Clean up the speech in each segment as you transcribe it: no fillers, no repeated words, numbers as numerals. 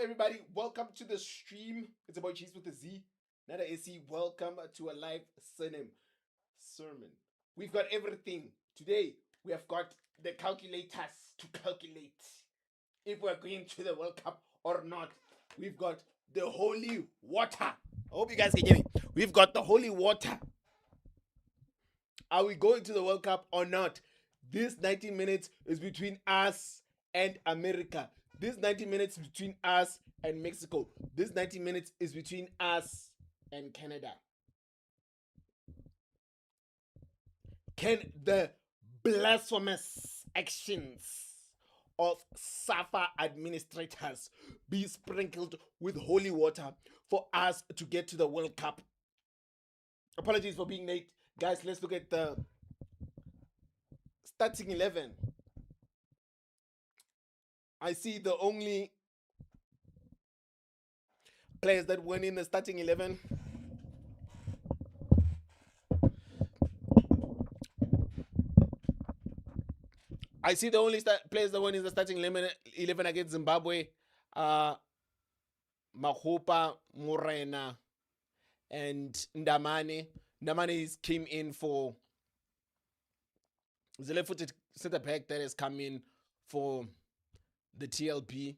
everybody? Welcome to the stream. It's about Cheese with a Z, not a SE. Welcome to a live sermon. We've got everything. Today, we have got the calculators to calculate if we're going to the World Cup or not. We've got the holy water. I hope you guys can hear me. We've got the holy water. Are we going to the World Cup or not? This 90 minutes is between us and America. This 90 minutes is between us and Mexico. This 90 minutes is between us and Canada. Can the blasphemous actions of SAFA administrators be sprinkled with holy water for us to get to the World Cup? Apologies for being late. Guys, let's look at the starting 11. I see the only players that went in the starting 11. I see the only players that went in the starting 11 against Zimbabwe. Mahopa, Morena, and Ndamane. Ndamane came in for the left-footed center back that has come in for the TLP.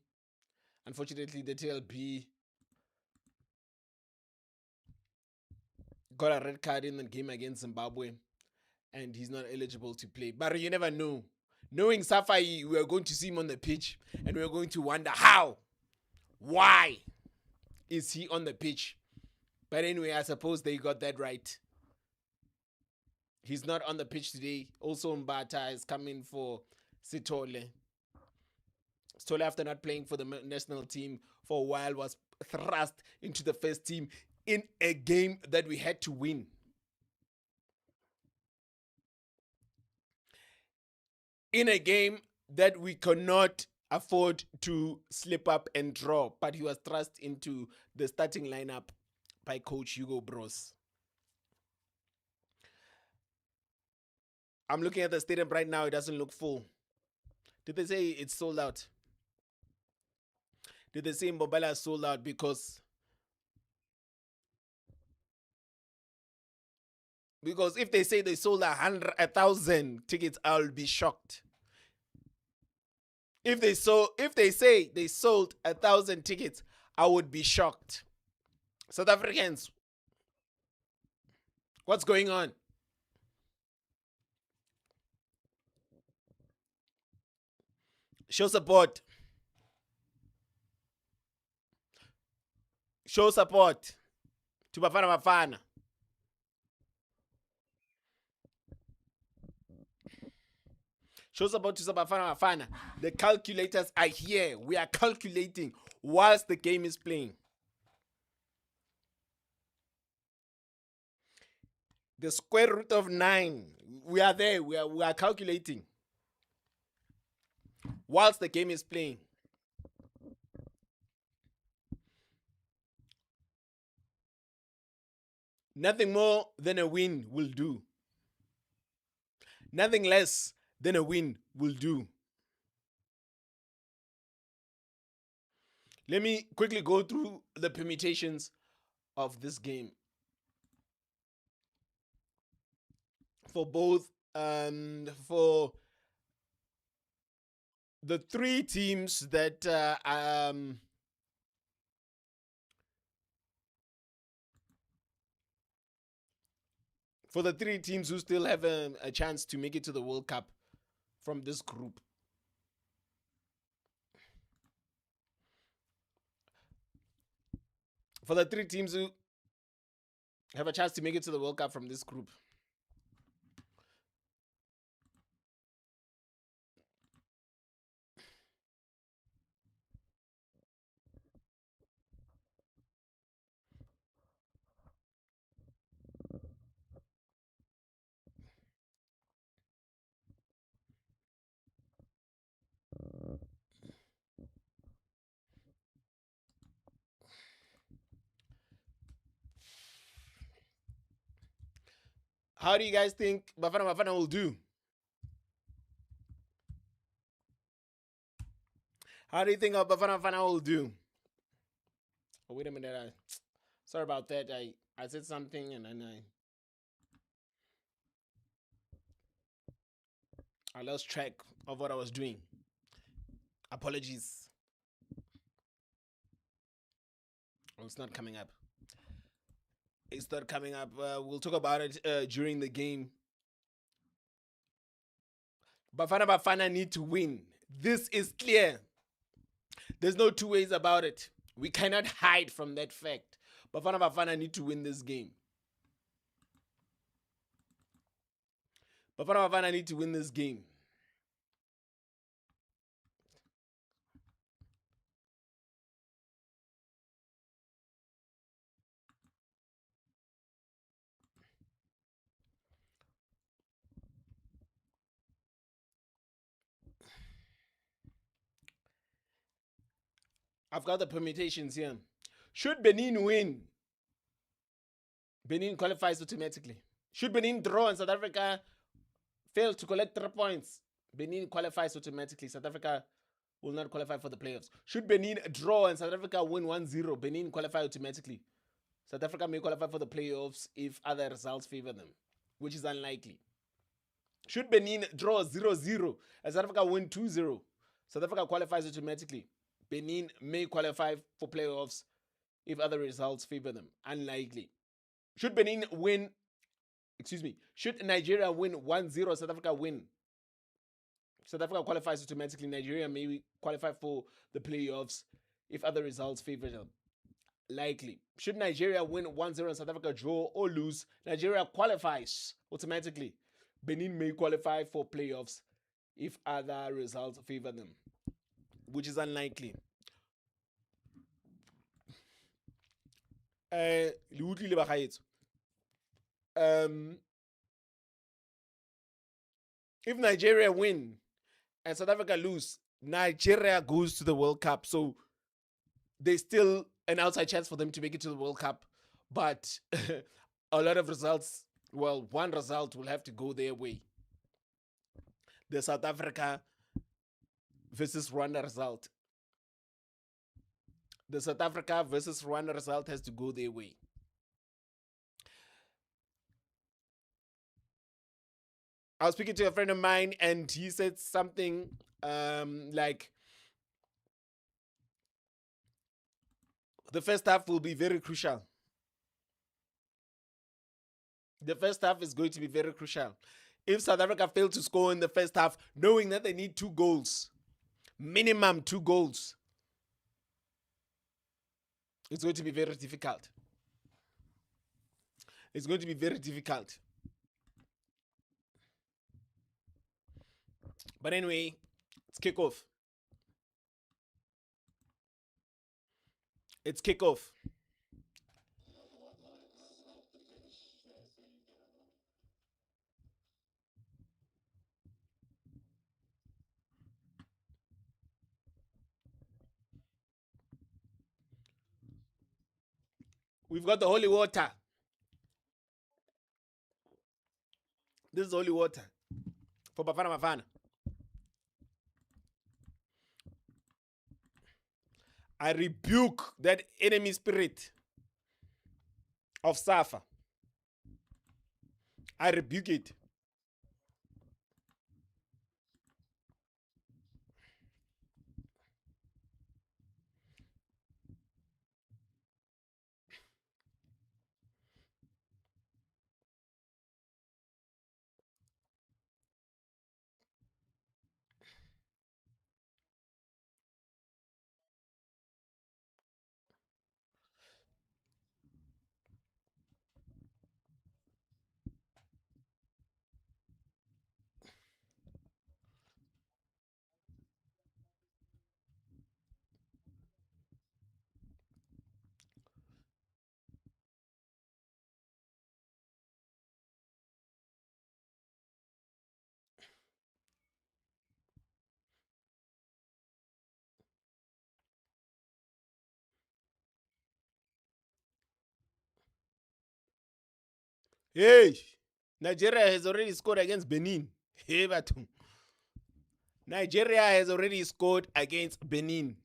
Unfortunately, the TLP got a red card in the game against Zimbabwe, and he's not eligible to play. But you never know. Knowing Safai, we are going to see him on the pitch, and we're going to wonder why is he on the pitch? But anyway, I suppose they got that right. He's not on the pitch today. Also, Mbata is coming for Sithole. Sithole, after not playing for the national team for a while, was thrust into the first team in a game that we had to win. In a game that we cannot afford to slip up and draw, but he was thrust into the starting lineup by Coach Hugo Bros. I'm looking at the stadium right now. It doesn't look full. Did they say it's sold out? Did they say Mbobala is sold out? Because if they say they sold 100,000 tickets, I'll be shocked. If they say they sold 1,000 tickets, I would be shocked. South Africans, what's going on? Show support. Show support to Bafana Bafana. Show support to Bafana Bafana. The calculators are here. We are calculating whilst the game is playing. The square root of 9. We are there. We are calculating whilst the game is playing. Nothing more than a win will do. Nothing less than a win will do. Let me quickly go through the permutations of this game. For both, for the three teams that for the three teams who still have a chance to make it to the World Cup from this group. For the three teams who have a chance to make it to the World Cup from this group. How do you guys think Bafana Bafana will do? How do you think Bafana Bafana will do? Oh, wait a minute. Sorry about that. I said something and then I lost track of what I was doing. Apologies. Oh, it's not coming up. It's not coming up. We'll talk about it during the game. Bafana Bafana need to win. This is clear. There's no two ways about it. We cannot hide from that fact. Bafana Bafana need to win this game. Bafana Bafana need to win this game. I've got the permutations here. Should Benin win, Benin qualifies automatically. Should Benin draw and South Africa fail to collect 3 points, Benin qualifies automatically. South Africa will not qualify for the playoffs. Should Benin draw and South Africa win 1-0, Benin qualify automatically. South Africa may qualify for the playoffs if other results favor them, which is unlikely. Should Benin draw 0-0 and South Africa win 2-0, South Africa qualifies automatically. Benin may qualify for playoffs if other results favor them. Unlikely. Should Benin win, should Nigeria win 1-0, South Africa win, South Africa qualifies automatically. Nigeria may qualify for the playoffs if other results favor them. Likely. Should Nigeria win 1-0 and South Africa draw or lose, Nigeria qualifies automatically. Benin may qualify for playoffs if other results favor them, which is unlikely. If Nigeria win and South Africa lose, Nigeria goes to the World Cup. So there's still an outside chance for them to make it to the World Cup. But a lot of results, well, one result will have to go their way. The South Africa versus Rwanda result. The South Africa versus Rwanda result has to go their way. I was speaking to a friend of mine and he said something like the first half will be very crucial. The first half is going to be very crucial. If South Africa fail to score in the first half, knowing that they need 2 goals, minimum 2 goals, it's going to be very difficult. It's going to be very difficult. But anyway, it's kickoff. It's kickoff. We've got the holy water. This is holy water for Bafana Bafana. I rebuke that enemy spirit of Safa. I rebuke it. Hey, Nigeria has already scored against Benin. Hey, Nigeria has already scored against Benin.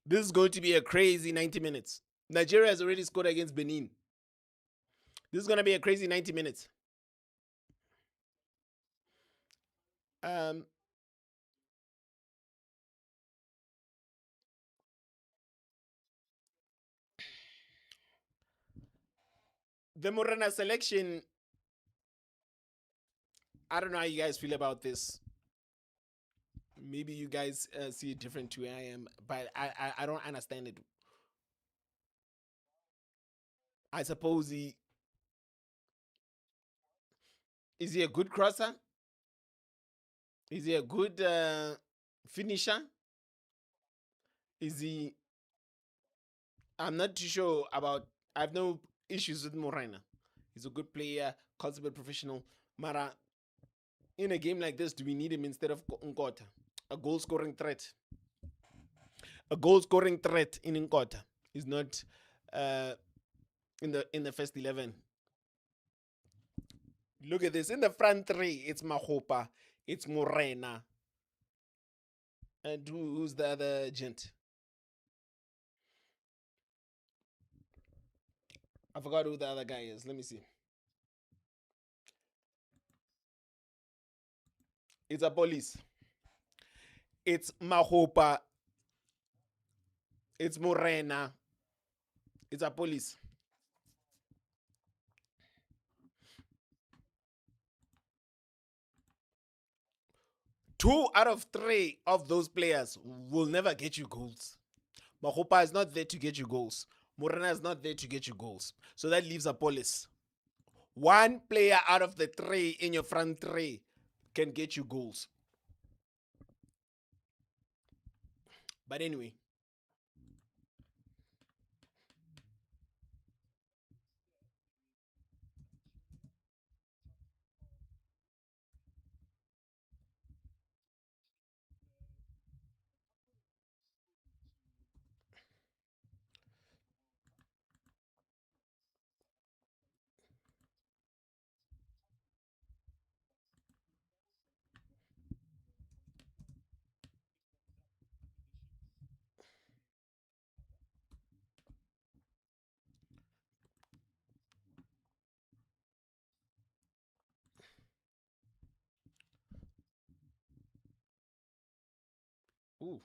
This is going to be a crazy 90 minutes. Nigeria has already scored against Benin. This is going to be a crazy 90 minutes. Um, the Morena selection, I don't know how you guys feel about this. Maybe you guys see it different to where I am, but I don't understand it. I suppose is he a good crosser? Is he a good finisher? Is he? I'm not too sure about. I have no issues with Morena. He's a good player, consummate professional. Mara, in a game like this, do we need him instead of Nkota? A goal scoring threat. A goal scoring threat in Nkota is not uh, in the first 11. Look at this. In the front three, it's Mahopa, it's Morena. And who's the other gent? I forgot who the other guy is. Let me see. It's a police. It's Mahopa. It's Morena. It's a police. Two out of three of those players will never get you goals. Mahopa is not there to get you goals. Morena is not there to get you goals. So that leaves a police. One player out of the three in your front three can get you goals. But anyway. Ooh.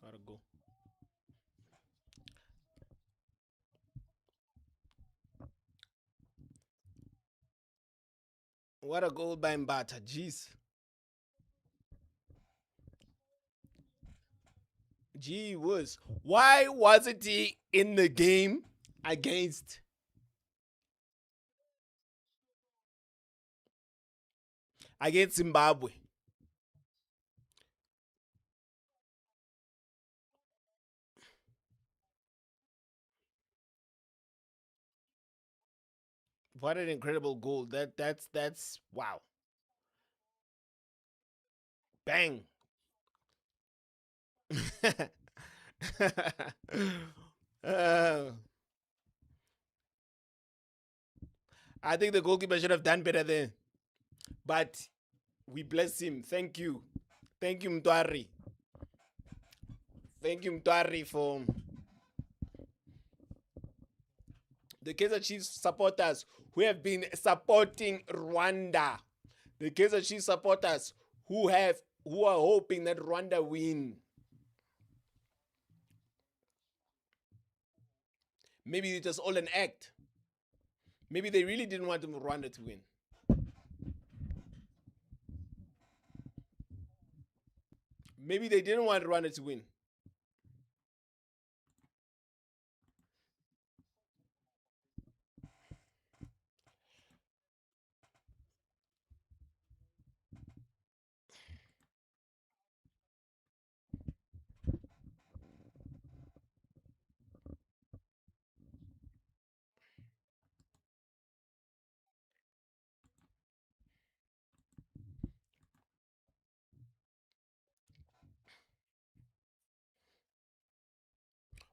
What a goal. What a goal by Mbata. Jeez. Gee whiz. Why wasn't he in the game against Zimbabwe? What an incredible goal. That's wow. Bang. uh, I think the goalkeeper should have done better there. But we bless him. Thank you. Thank you, Mtwari. Thank you, Mtwari, for the Kaizer Chiefs supporters who have been supporting Rwanda. The Kaizer Chiefs supporters who are hoping that Rwanda win. Maybe it was all an act. Maybe they really didn't want Rwanda to win. Maybe they didn't want Rwanda to win.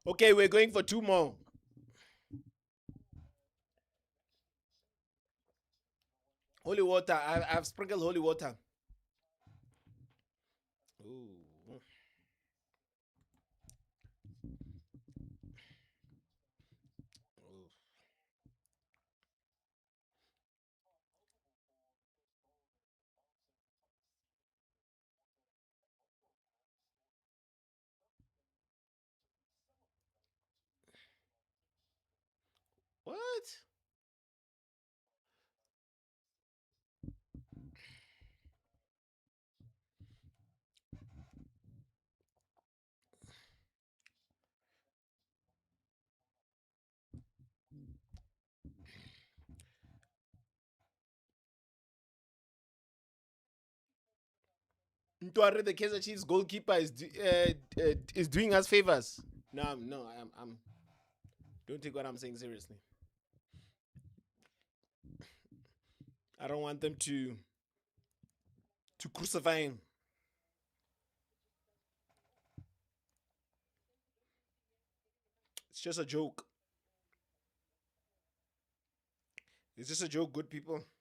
Okay, we're going for 2 more. Holy water. I've sprinkled holy water. Ooh. Ooh. What? Ntuare, the Kaiser Chiefs goalkeeper, is doing us favors. No, I'm. Don't take what I'm saying seriously. I don't want them to crucify him. It's just a joke. It's just a joke, good people. It's just a joke.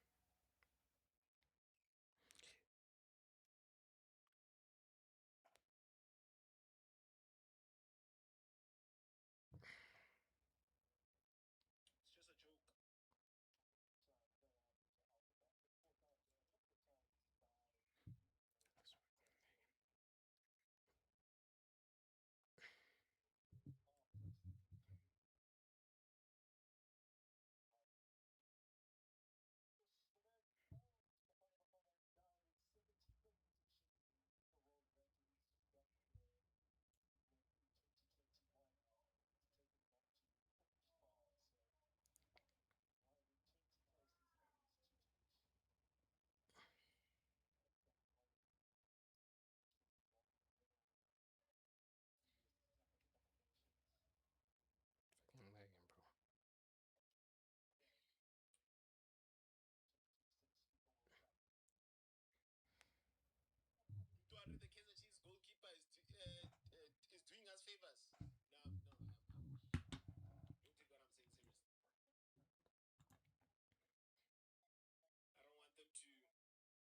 200, the Kaiser Chiefs goalkeeper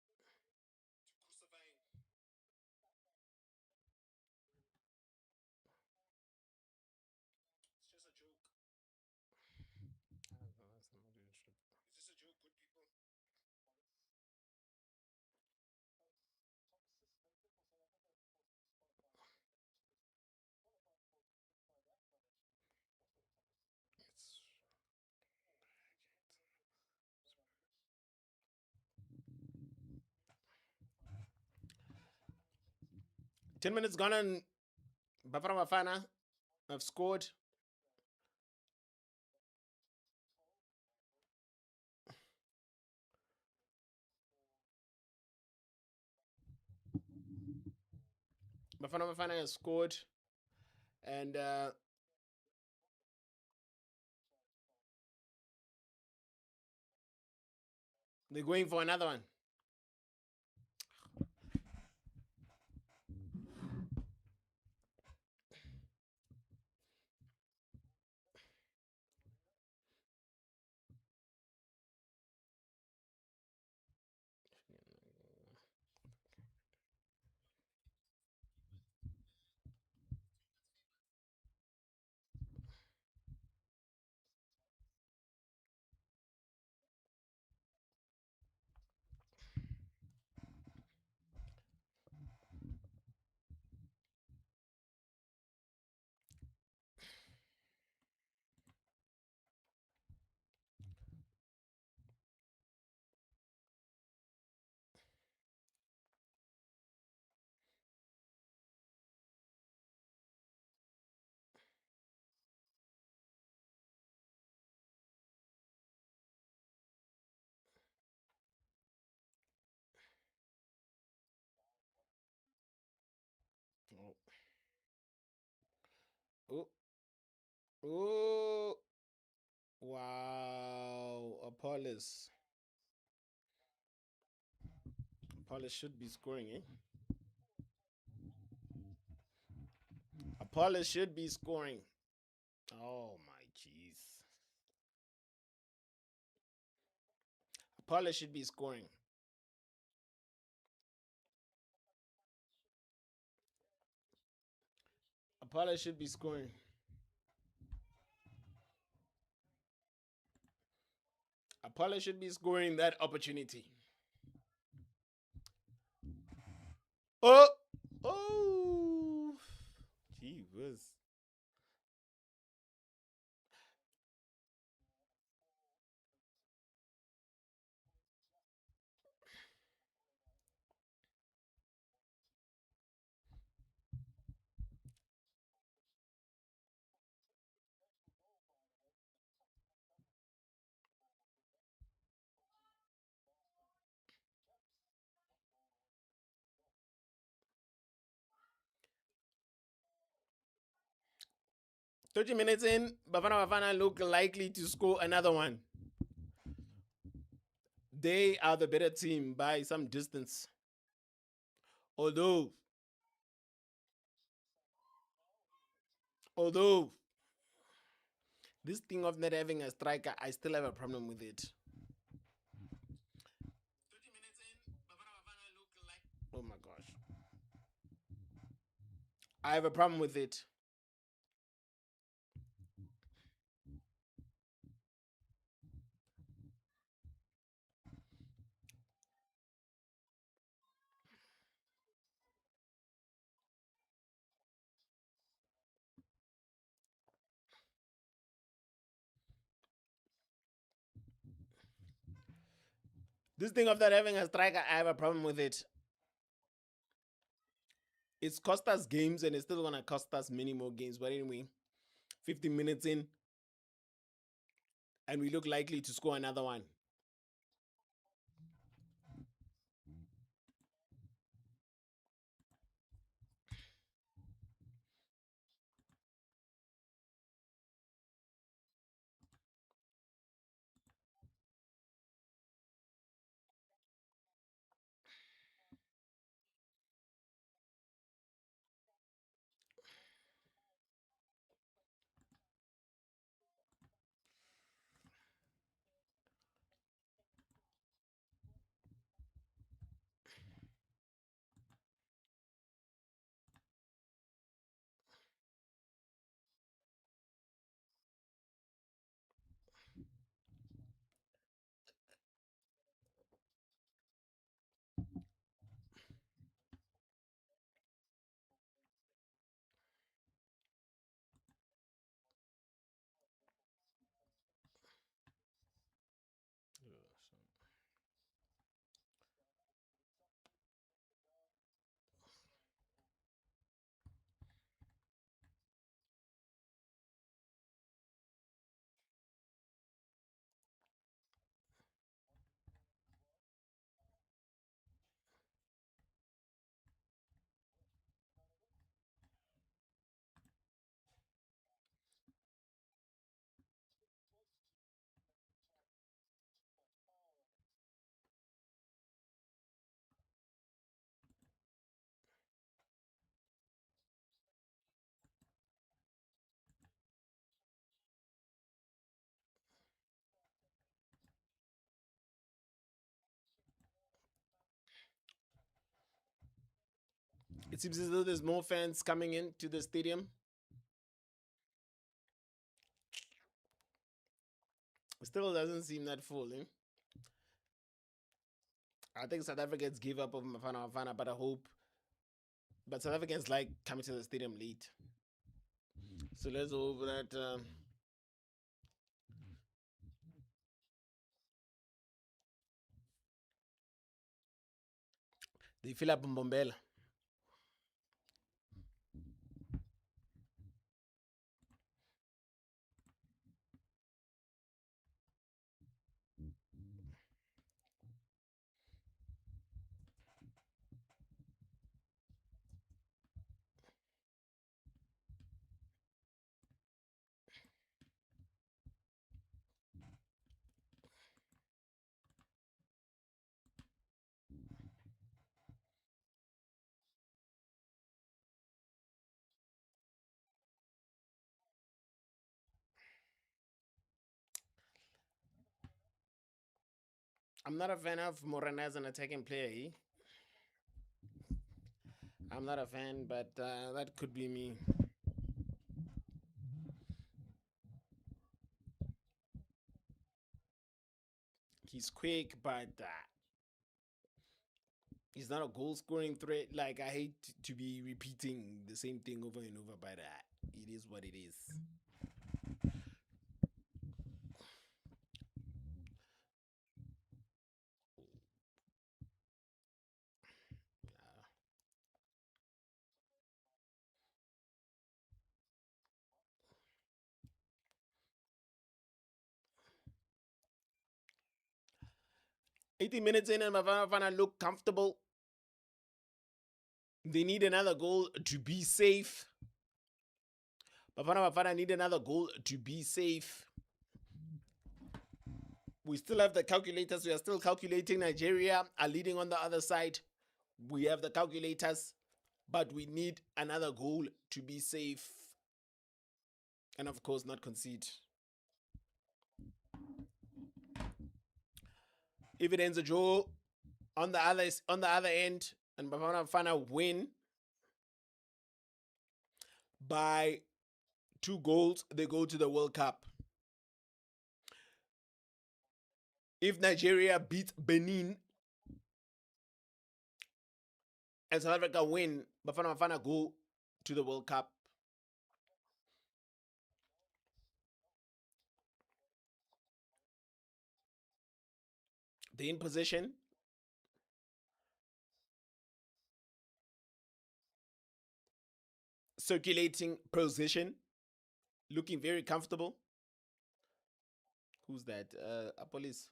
is doing us favors. No, don't take what I'm saying seriously. I don't want them to crucify him. It's just a joke. It's just a joke, good people. It's 10 minutes gone and Bafana Bafana have scored. Bafana Bafana has scored. And they're going for another one. Oh, oh, oh. Wow. Apollos should be scoring, eh? Apollos should be scoring. Oh my jeez. Apollo should be scoring. Apollo should be scoring. Apollo should be scoring that opportunity. Oh, oh, gee whiz. 30 minutes in, Bafana Bafana look likely to score another one. They are the better team by some distance. Although, although this thing of not having a striker, I still have a problem with it. 30 minutes in, Bafana Bafana look like. Oh my gosh. I have a problem with it. This thing of not having a striker, I have a problem with it. It's cost us games and it's still gonna cost us many more games. But anyway, 15 minutes in, and we look likely to score another one. It seems as though there's more fans coming into the stadium. Still doesn't seem that full. Eh? I think South Africans give up on Bafana Bafana, but I hope. But South Africans like coming to the stadium late. So let's hope that they fill up Mbombela. I'm not a fan of Morena as an attacking player. I'm not a fan, but that could be me. He's quick, but he's not a goal scoring threat. Like, I hate to be repeating the same thing over and over, but it is what it is. Uh, 80 minutes in, and Bafana Bafana look comfortable. They need another goal to be safe. Bafana Bafana need another goal to be safe. We still have the calculators. We are still calculating. Nigeria are leading on the other side. We have the calculators, but we need another goal to be safe. And of course, not concede. If it ends a draw on the other end, and Bafana Bafana win by 2 goals, they go to the World Cup. If Nigeria beats Benin and South Africa win, Bafana Bafana go to the World Cup. They're in position. Circulating position. Looking very comfortable. Who's that? A police.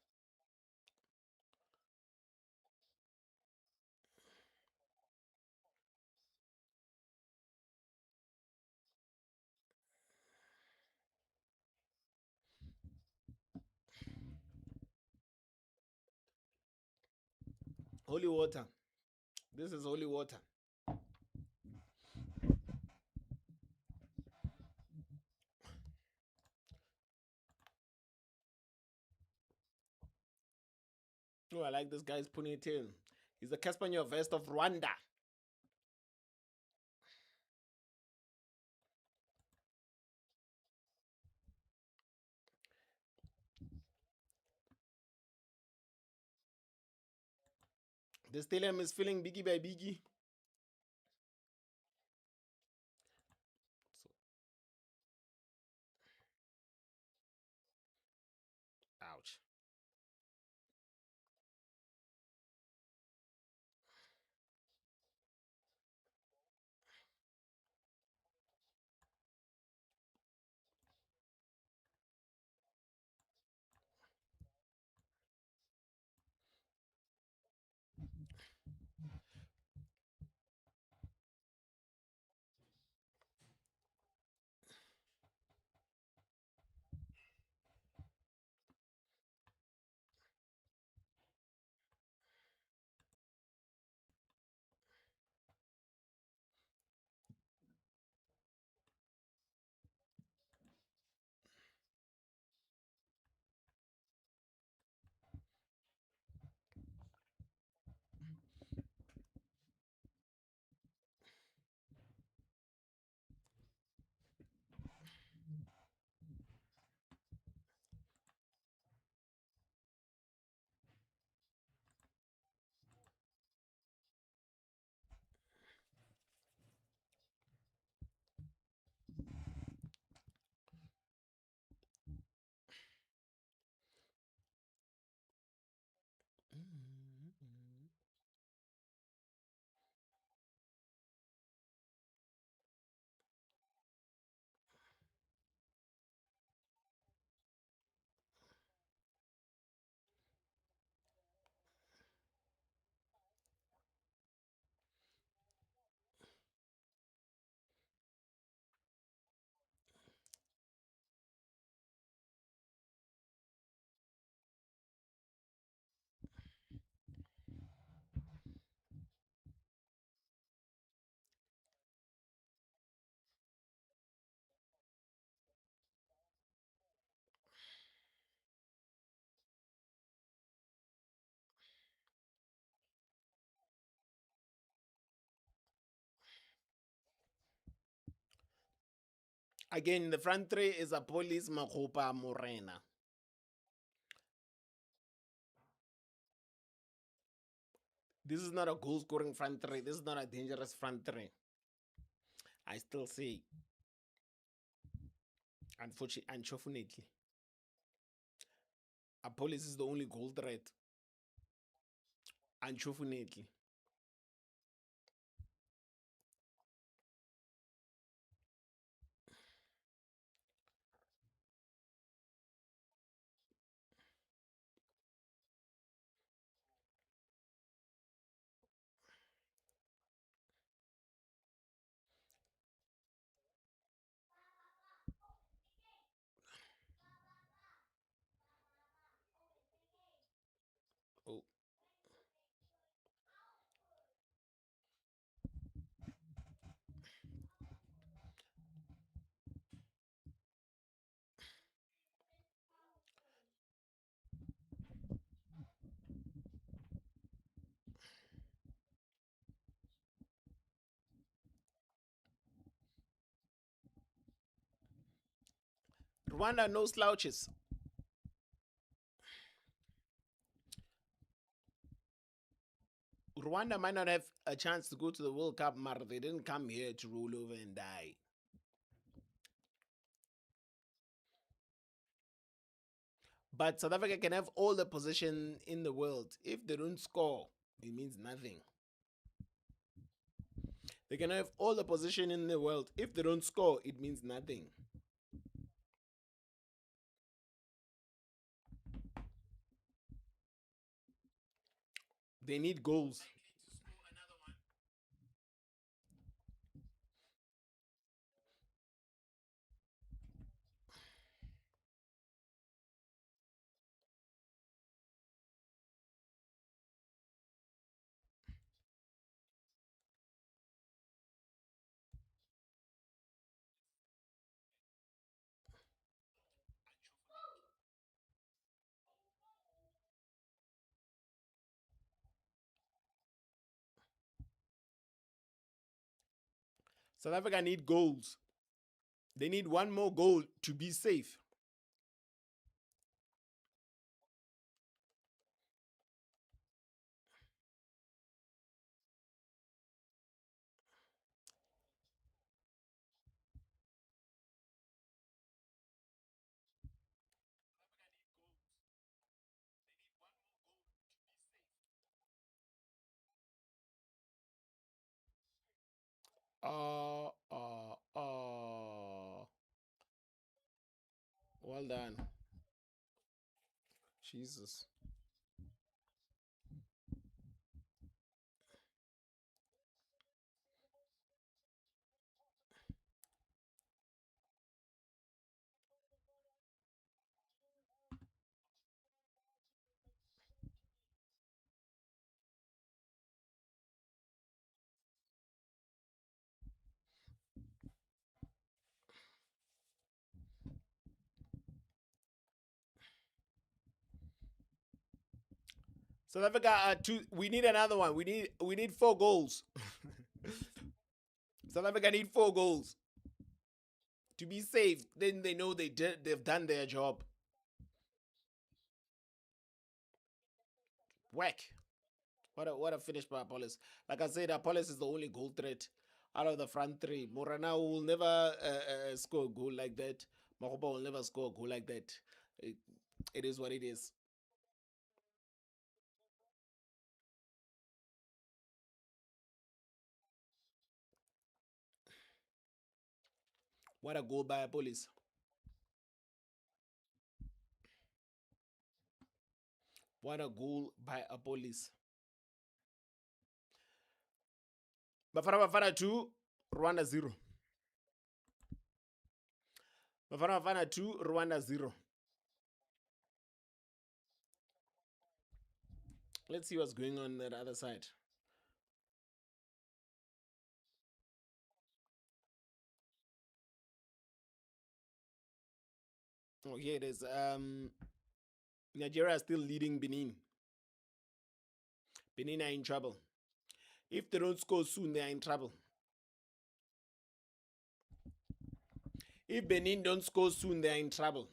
Holy water. This is holy water. Oh, I like this guy's ponytail. He's the Casper vest of Rwanda. The stadium is feeling biggie by biggie. So, ouch. Again, the front three is a Police, Makopa, Morena. This is not a goal scoring front three. This is not a dangerous front three. I still say, unfortunately, a Police is the only goal threat. Unfortunately. Oh. Rwanda, no slouches. Rwanda might not have a chance to go to the World Cup, but they didn't come here to roll over and die. But South Africa can have all the position in the world. If they don't score, it means nothing. They can have all the position in the world. If they don't score, it means nothing. They need goals. South Africa need goals. They need one more goal to be safe. Well done. Jesus. South Africa two. We need another one. We need 4 goals. South Africa need 4 goals to be safe. Then they know they've done their job. Whack. What a finish by Apollos. Like I said, Apollos is the only goal threat out of the front three. Morana will never score a goal like that. Mahoba will never score a goal like that. It is what it is. What a goal by Apollos. What a goal by Apollos. Bafana Bafana 2, Rwanda 0. Bafana Bafana 2, Rwanda 0. Let's see what's going on the other side. Oh, here it is. Nigeria is still leading Benin. Benin are in trouble. If they don't score soon, they are in trouble. If Benin don't score soon, they're in trouble.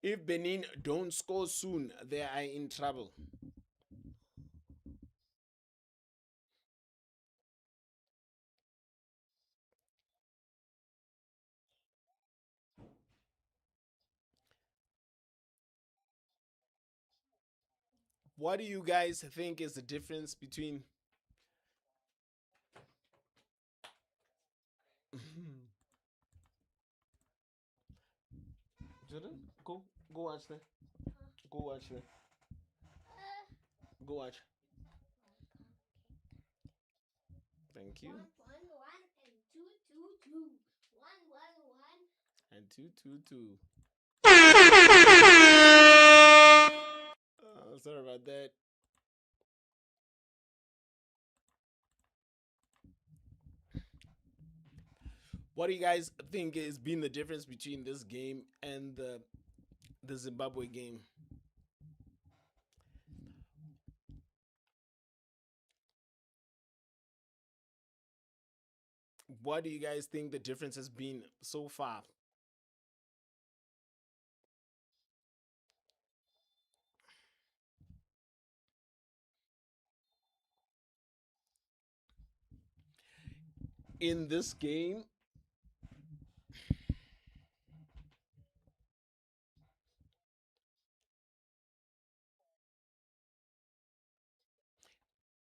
If Benin don't score soon, they are in trouble. What do you guys think is the difference between Jordan? Go watch that. Go watch that. Go watch. Thank you. 1, 1, 1 and 2, 2, 2. 1, 1, 1 and 2, 2, 2. Sorry about that. What do you guys think has been the difference between this game and the Zimbabwe game? What do you guys think the difference has been so far? In this game,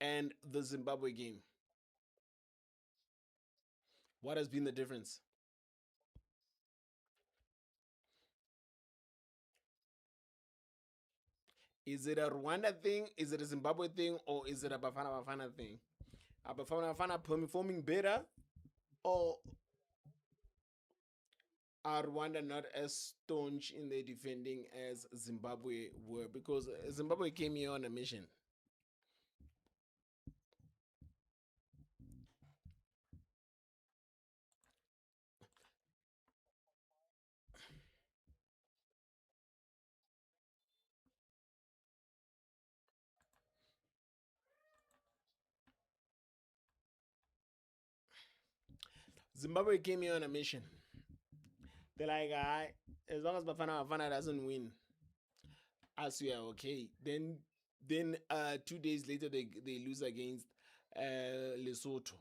and the Zimbabwe game, what has been the difference? Is it a Rwanda thing? Is it a Zimbabwe thing? Or is it a Bafana Bafana thing? Are Bafana Bafana performing better? Or are Rwanda not as staunch in their defending as Zimbabwe were? Because Zimbabwe came here on a mission. Zimbabwe came here on a mission. They're like, as long as Bafana Bafana doesn't win, as we are okay. Then 2 days later they lose against Lesotho.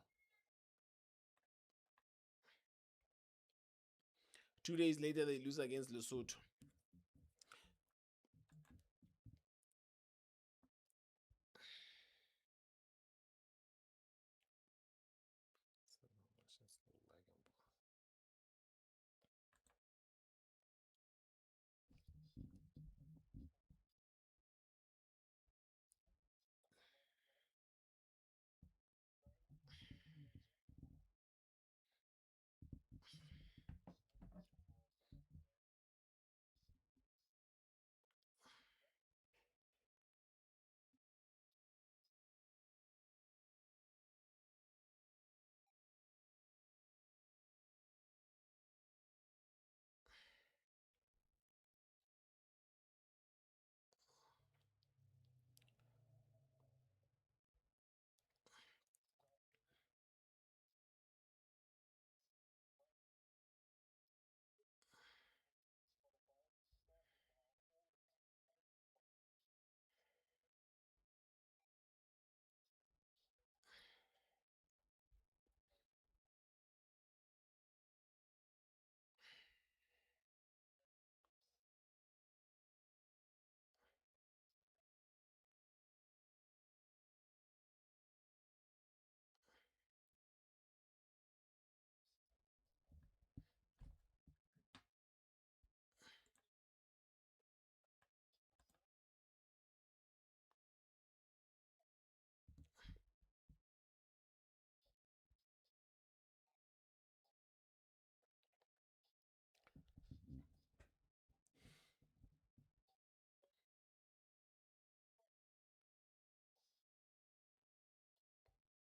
2 days later they lose against Lesotho.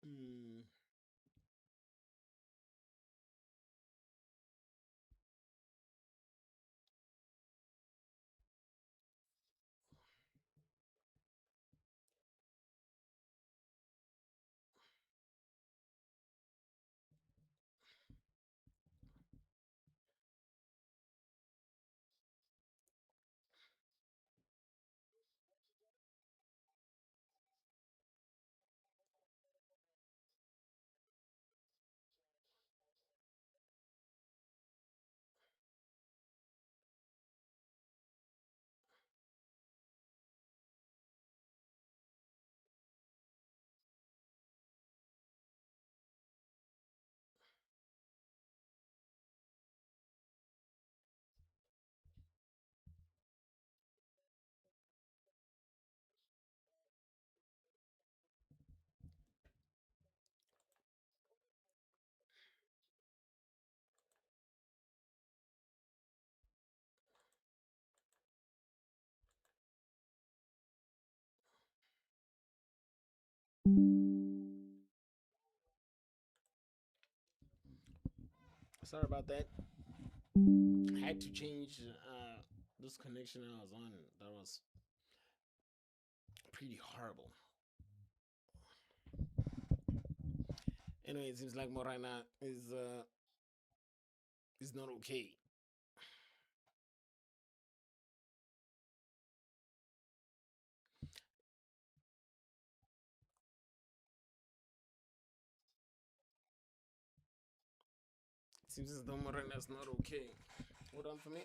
Mm. Sorry about that. I had to change this connection I was on. That was pretty horrible. Anyway, it seems like Morena is not okay. It seems as though Morena is not okay. Hold on for me.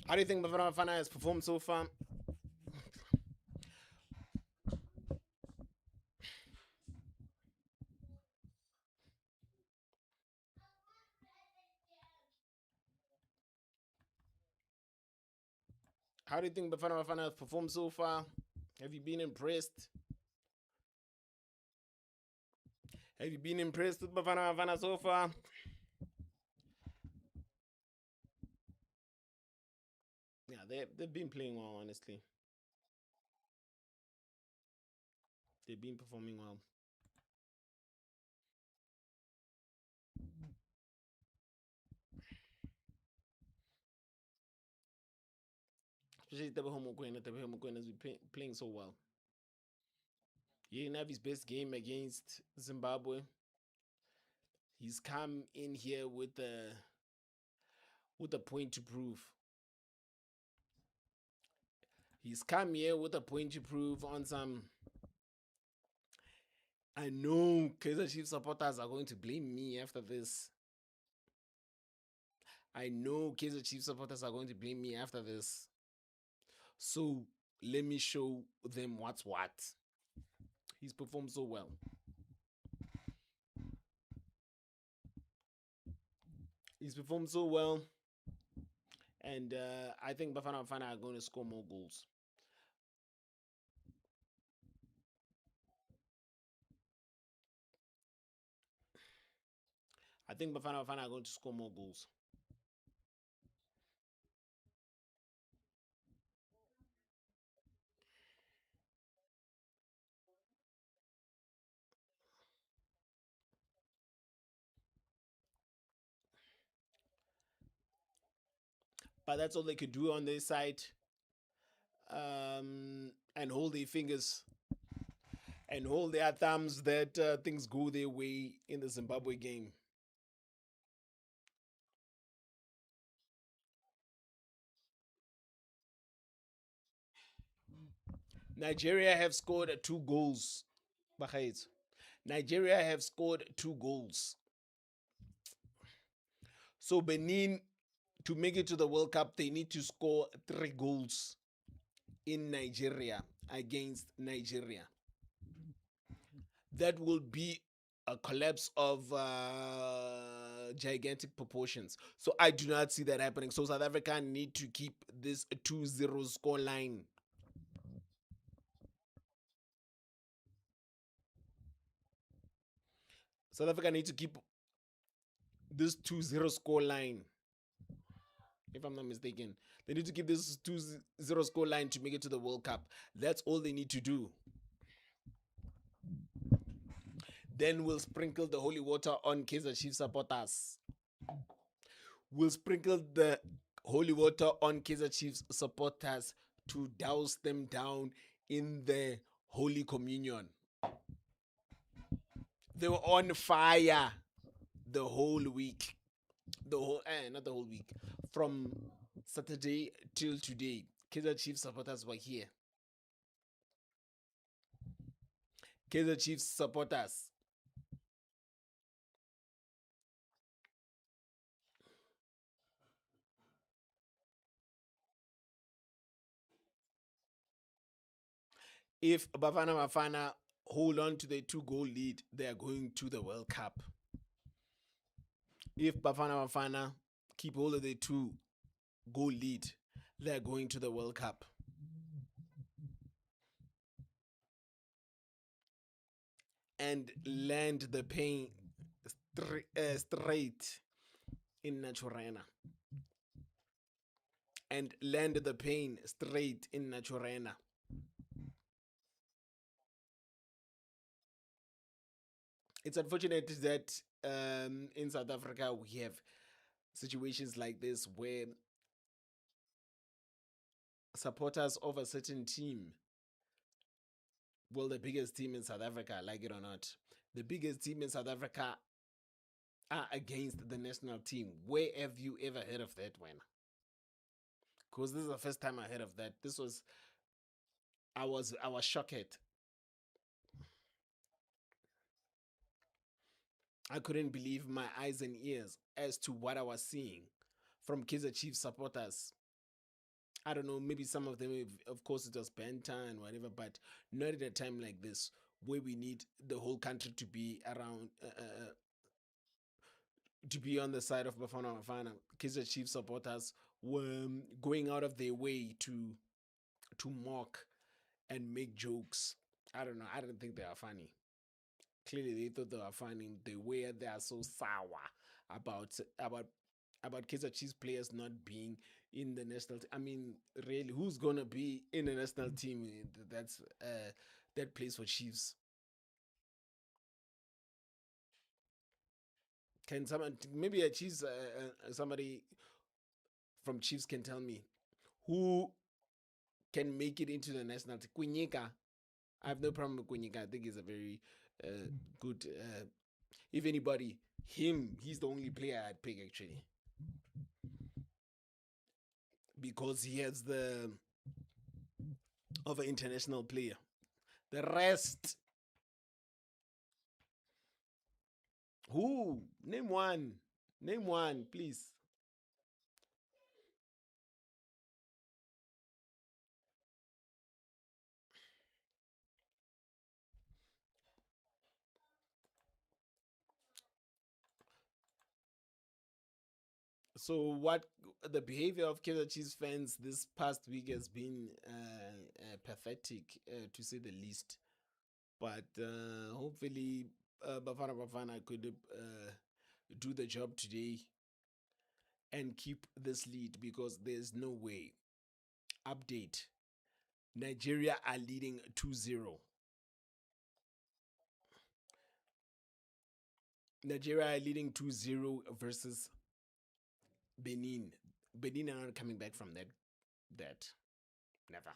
How do you think Bafana Bafana has performed so far? How do you think Bafana Bafana has performed so far? Have you been impressed? Have you been impressed with Bafana Bafana so far? Yeah, they've been playing well, honestly. They've been performing well. Especially Teboho Mokoena. Teboho Mokoena has been playing so well. He didn't have his best game against Zimbabwe. He's come in here with a point to prove. He's come here with a point to prove on some. I know Kaiser Chiefs supporters are going to blame me after this. I know Kaiser Chiefs supporters are going to blame me after this. So let me show them what's what. He's performed so well. He's performed so well. And I think Bafana Bafana are going to score more goals. I think Bafana Bafana are going to score more goals. But that's all they could do on their side. And hold their fingers and hold their thumbs that things go their way in the Zimbabwe game. Nigeria have scored 2 goals. Nigeria have scored 2 goals. So Benin, to make it to the World Cup, they need to score 3 goals in Nigeria against Nigeria. That will be a collapse of gigantic proportions. So I do not see that happening. So South Africa need to keep this 2-0 score line. South Africa need to keep this 2-0 score line. If I'm not mistaken, they need to keep this 2-0 score line to make it to the World Cup. That's all they need to do. Then we'll sprinkle the holy water on Kaizer Chiefs supporters. We'll sprinkle the holy water on Kaizer Chiefs supporters to douse them down in the Holy Communion. They were on fire the whole week. Not the whole week. From Saturday till today, Kaizer Chiefs supporters were here. Kaizer Chiefs supporters. If Bafana Bafana hold on to their 2 goal lead, they are going to the World Cup. If Bafana Bafana keep hold of their 2 goal lead, they are going to the World Cup. And land the pain straight in Naturena. And land the pain straight in Naturena. It's unfortunate that in South Africa we have situations like this where supporters of a certain team, well, the biggest team in South Africa, like it or not, the biggest team in South Africa are against the national team. Where have you ever heard of that one? Because this is the first time I heard of that. I was shocked. I couldn't believe my eyes and ears as to what I was seeing from Kaizer Chiefs supporters. I don't know, maybe some of them, of course, it was banter and whatever, but not at a time like this where we need the whole country to be around, to be on the side of Bafana Bafana. Kaizer Chiefs supporters were going out of their way to mock and make jokes. I don't know. I don't think they are funny. Clearly, they thought they were funny. The way they are so sour about about about Kaizer Chiefs players not being in the national team. I mean, really, who's gonna be in the national team? That plays for Chiefs. Can someone, maybe a Chiefs, somebody from Chiefs can tell me who can make it into the national team? Kunyika. I have no problem with Kunyika. I think he's a very good. If anybody, he's the only player I'd pick actually because he has the of an international player. The rest, who? Name one. Name one, please. So, what the behavior of Kaizer Chiefs fans this past week has been pathetic, to say the least. But hopefully, Bafana Bafana could do the job today and keep this lead because there's no way. Update: Nigeria are leading 2-0. Nigeria are leading 2-0 versus Benin. Benin are not coming back from that. Never.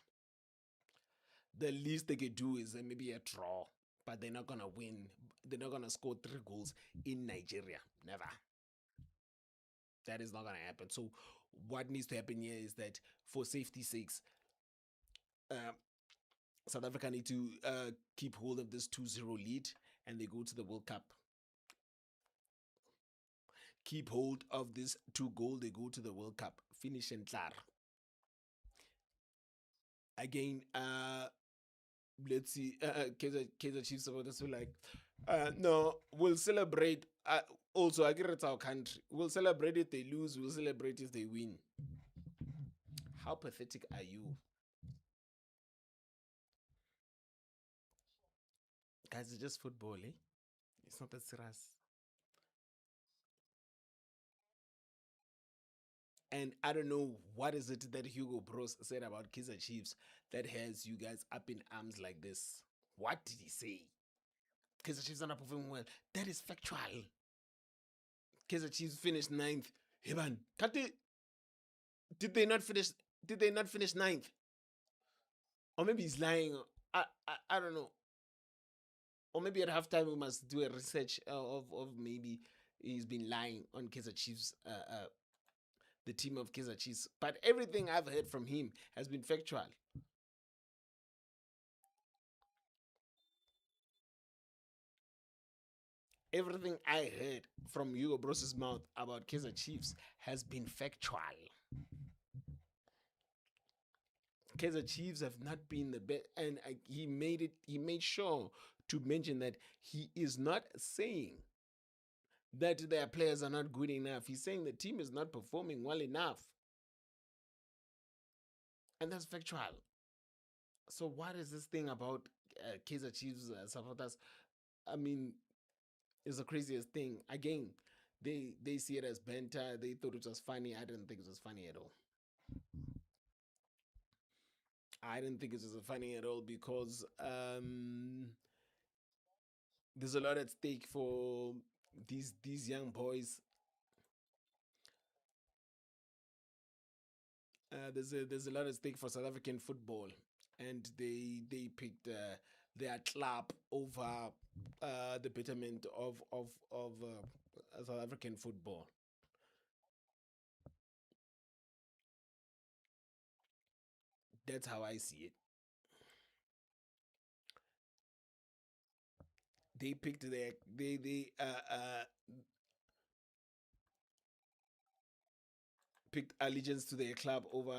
The least they could do is maybe a draw, but they're not gonna win. They're not gonna score 3 goals in Nigeria. Never. That is not gonna happen. So what needs to happen here is that for safety's sakes, uh, South Africa need to keep hold of this 2-0 lead and they go to the World Cup. Keep hold of this 2 goal, they go to the World Cup. Finish and klar. Again, let's see, Kaizer Chiefs supporters were like, no, we'll celebrate. Also, I agree it's our country. We'll celebrate if they lose, we'll celebrate if they win. How pathetic are you? Guys, it's just football, eh? It's not that serious. And I don't know what is it that Hugo Bros said about Kaizer Chiefs that has you guys up in arms like this. What did he say? Kaizer Chiefs are not performing well. That is factual. Kaizer Chiefs finished ninth. Hey man, did they not finish? Did they not finish ninth? Or maybe he's lying. I don't know. Or maybe at halftime we must do a research of maybe he's been lying on Kaizer Chiefs, the team of Kaizer Chiefs. But everything I've heard from him has been factual. Everything I heard from Hugo Bross's mouth about Kaizer Chiefs has been factual. Kaizer Chiefs have not been the best, and he made it. He made sure to mention that he is not saying that their players are not good enough. He's saying the team is not performing well enough, and that's factual. So what is this thing about Kaizer Chiefs supporters? I mean, it's the craziest thing. Again, they see it as banter. They thought it was funny. I didn't think it was funny at all. I didn't think it was funny at all because there's a lot at stake for these young boys. There's a lot at stake for South African football, and they picked their club over the betterment of South African football. That's how I see it. They picked their they picked allegiance to their club over.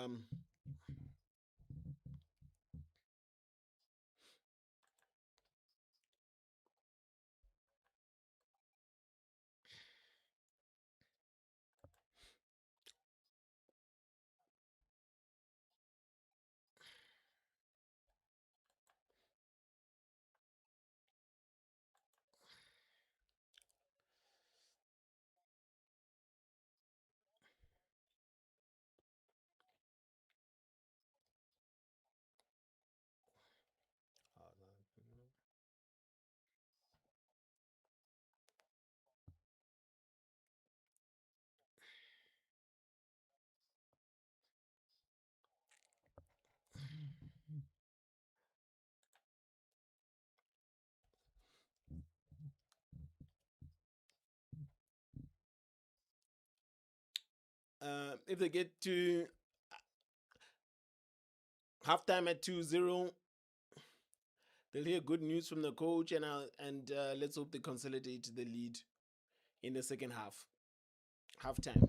If they get to halftime at 2-0, they'll hear good news from the coach, and let's hope they consolidate the lead in the second half. Halftime.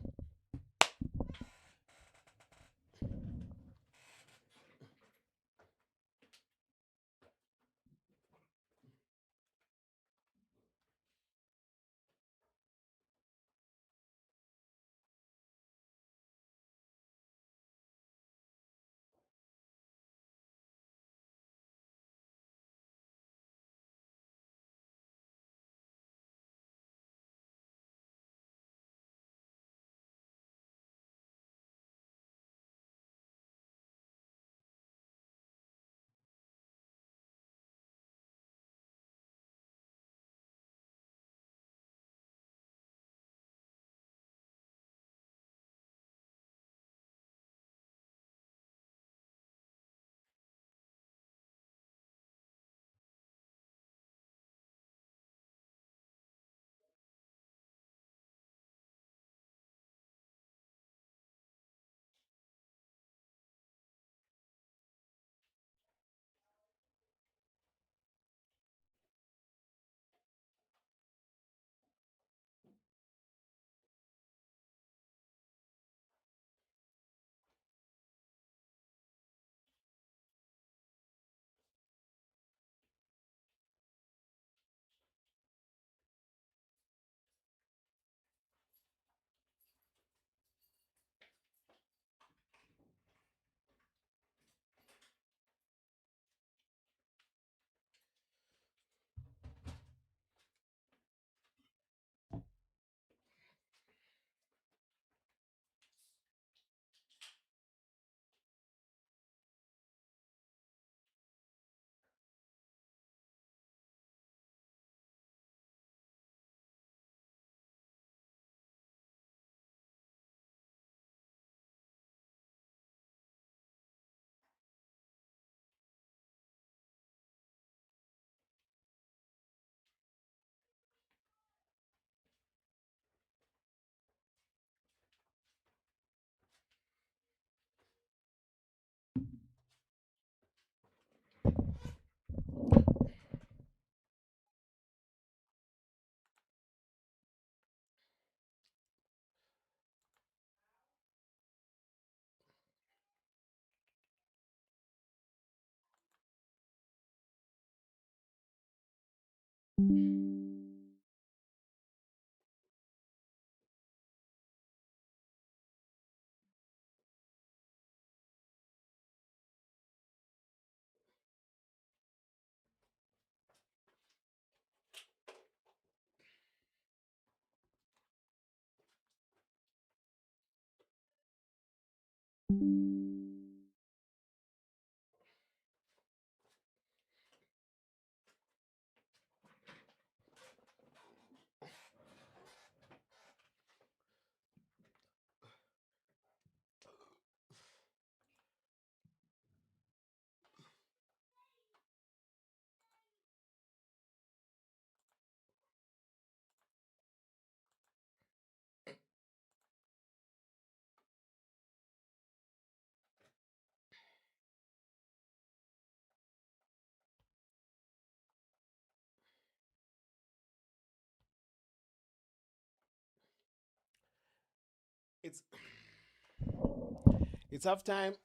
it's halftime.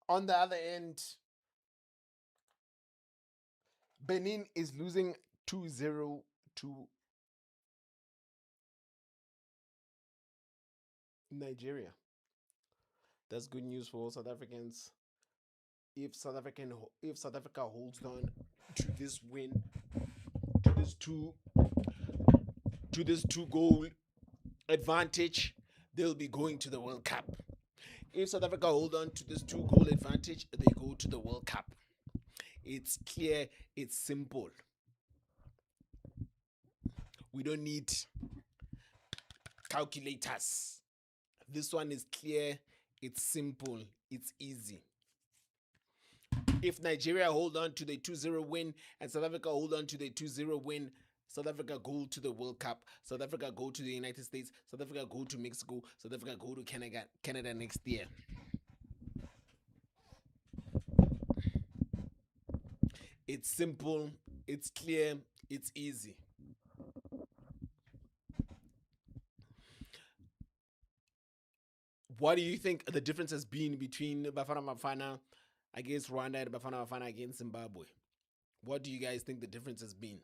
On the other end, Benin is losing 2-0 to Nigeria. That's good news for all South Africans. If South Africa holds on to this win, to this two goal advantage, they'll be going to the World Cup. If South Africa hold on to this 2 goal advantage, they go to the World Cup. It's clear, it's simple. We don't need calculators. This one is clear, it's simple, it's easy. If Nigeria hold on to the 2-0 win and South Africa hold on to the 2-0 win, South Africa go to the World Cup. South Africa go to the United States. South Africa go to Mexico. South Africa go to Canada next year. It's simple, it's clear, it's easy. What do you think the difference has been between Bafana Bafana against Rwanda and Bafana Bafana against Zimbabwe? What do you guys think the difference has been?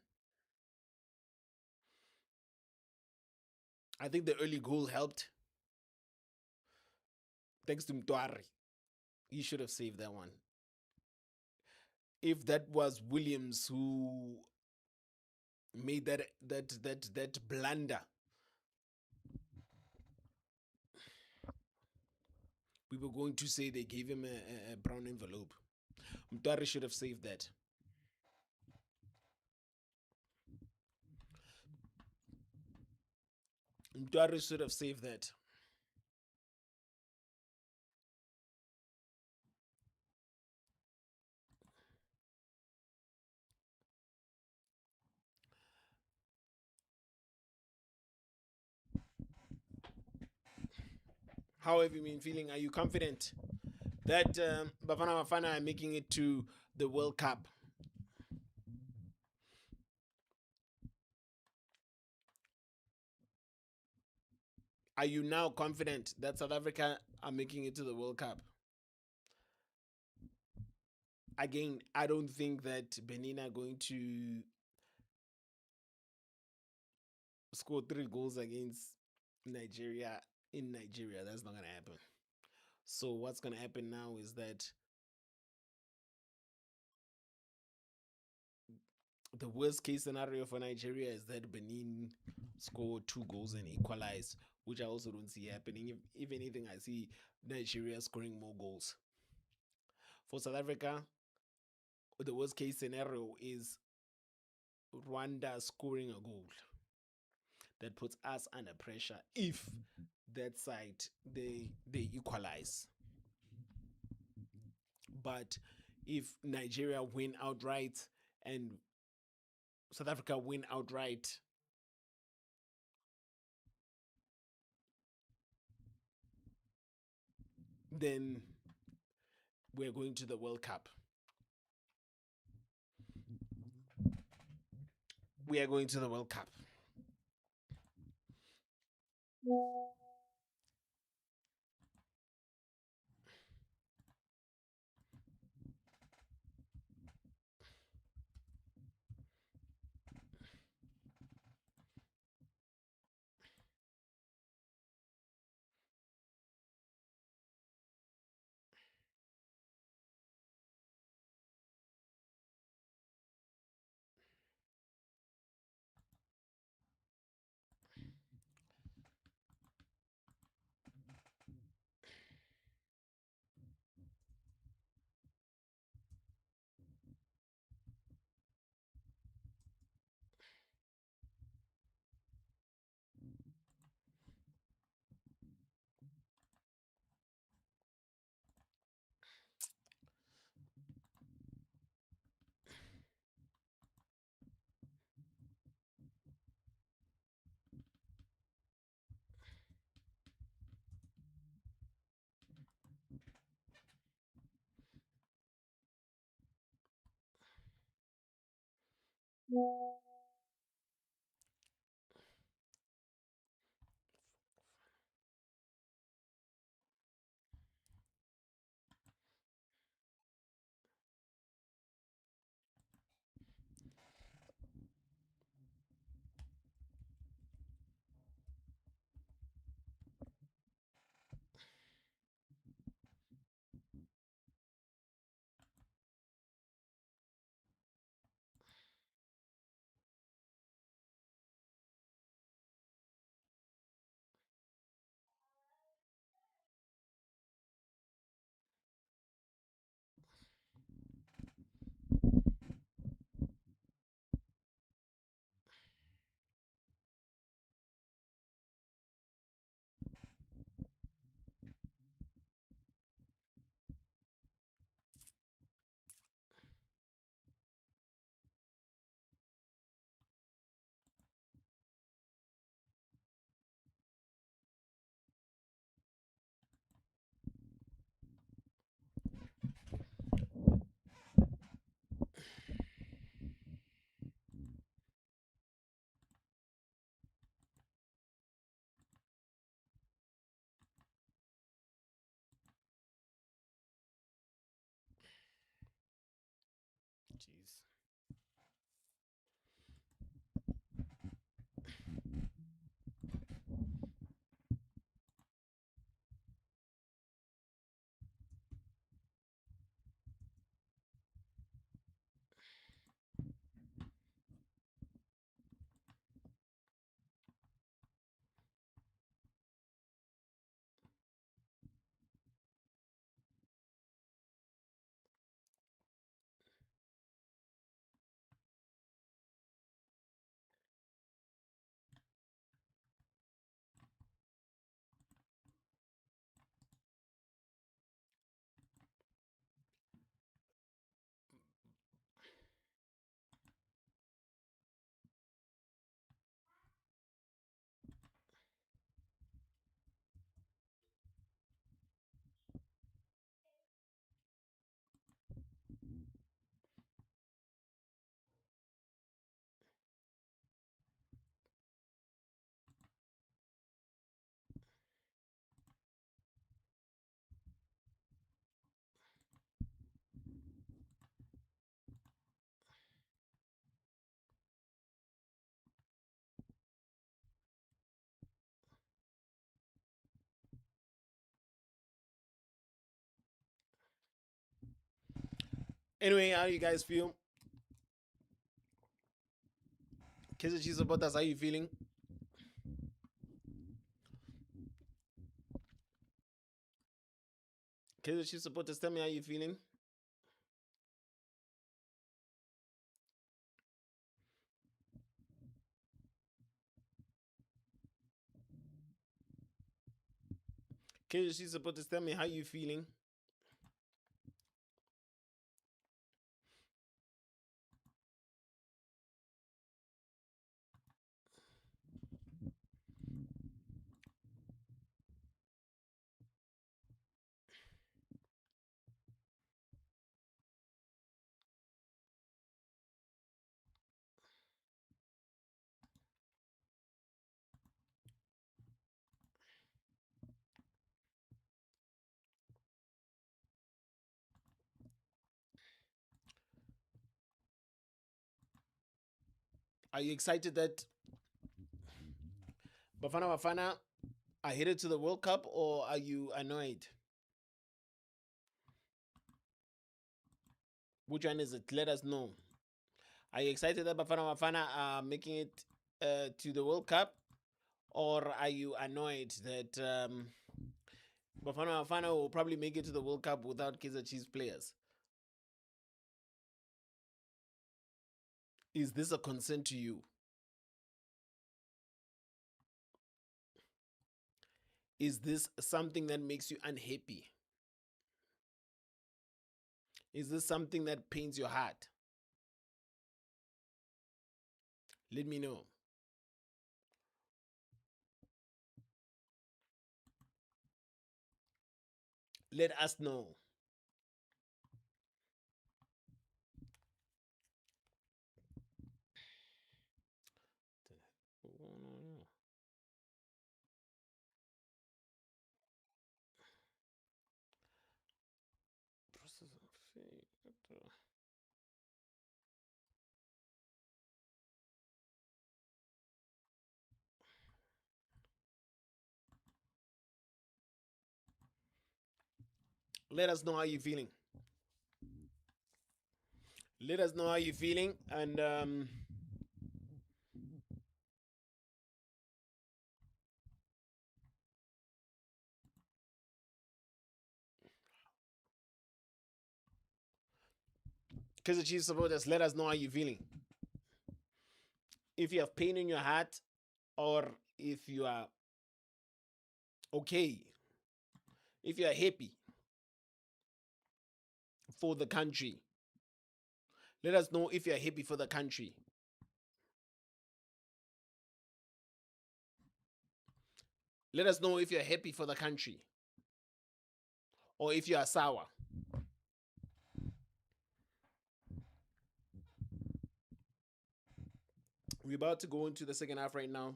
I think the early goal helped. Thanks to Mtwari. He should have saved that one. If that was Williams who made that blunder, we were going to say they gave him a brown envelope. Mtwari should have saved that. Mtwari should have saved that. How have you been feeling? Are you confident that Bafana Bafana are making it to the World Cup? Are you now confident that South Africa are making it to the World Cup? Again, I don't think that Benin are going to score 3 goals against Nigeria in Nigeria. That's not going to happen. So what's going to happen now is that the worst case scenario for Nigeria is that Benin score 2 goals and equalize, which I also don't see happening. If anything, I see Nigeria scoring more goals. For South Africa, the worst case scenario is Rwanda scoring a goal. That puts us under pressure if that side they equalize. But if Nigeria win outright and South Africa win outright, then we're going to the World Cup. We are going to the World Cup. Anyway, how you guys feel? Kaiser Chiefs supporters, how you feeling? Kaiser Chiefs supporters, tell me how you feeling. Kaiser Chiefs supporters, tell me how you feeling. Are you excited that Bafana Bafana are headed to the World Cup, or are you annoyed? Which one is it? Let us know. Are you excited that Bafana Bafana are making it to the World Cup, or are you annoyed that Bafana Bafana will probably make it to the World Cup without Kaizer Chiefs players? Is this a concern to you? Is this something that makes you unhappy? Is this something that pains your heart? Let me know. Let us know. Let us know how you're feeling. Let us know how you're feeling, and because the Chiefs supporters, let us know how you're feeling. If you have pain in your heart, or if you are okay, if you are happy for the country. Let us know if you are happy for the country. Let us know if you're happy for the country, or if you are sour. We're about to go into the second half right now.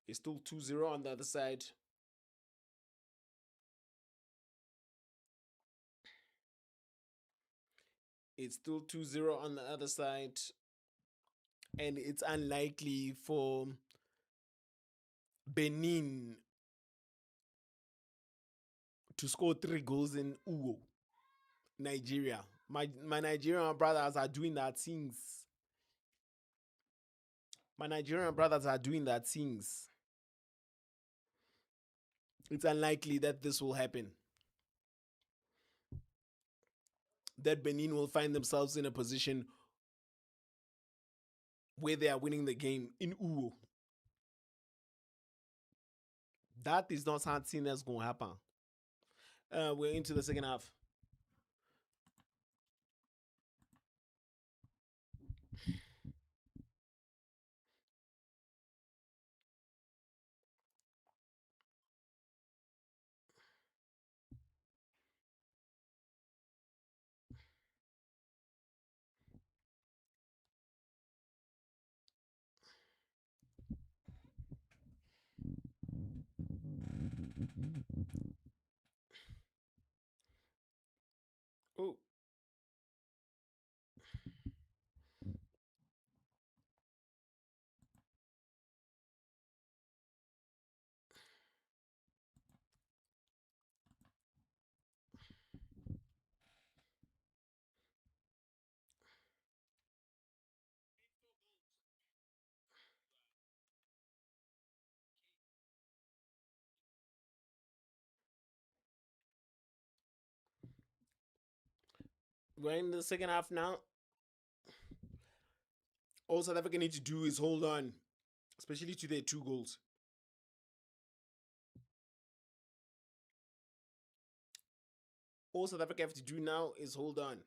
It's still 2-0 on the other side. It's still 2-0 on the other side. And it's unlikely for Benin to score 3 goals in Ugo, Nigeria. My Nigerian brothers are doing that things. My Nigerian brothers are doing that things. It's unlikely that this will happen. That Benin will find themselves in a position where they are winning the game in Ugo. That is not something that's going to happen. We're into the second half. We're in the second half now. All South Africa need to do is hold on, especially to their 2 goals. All South Africa have to do now is hold on.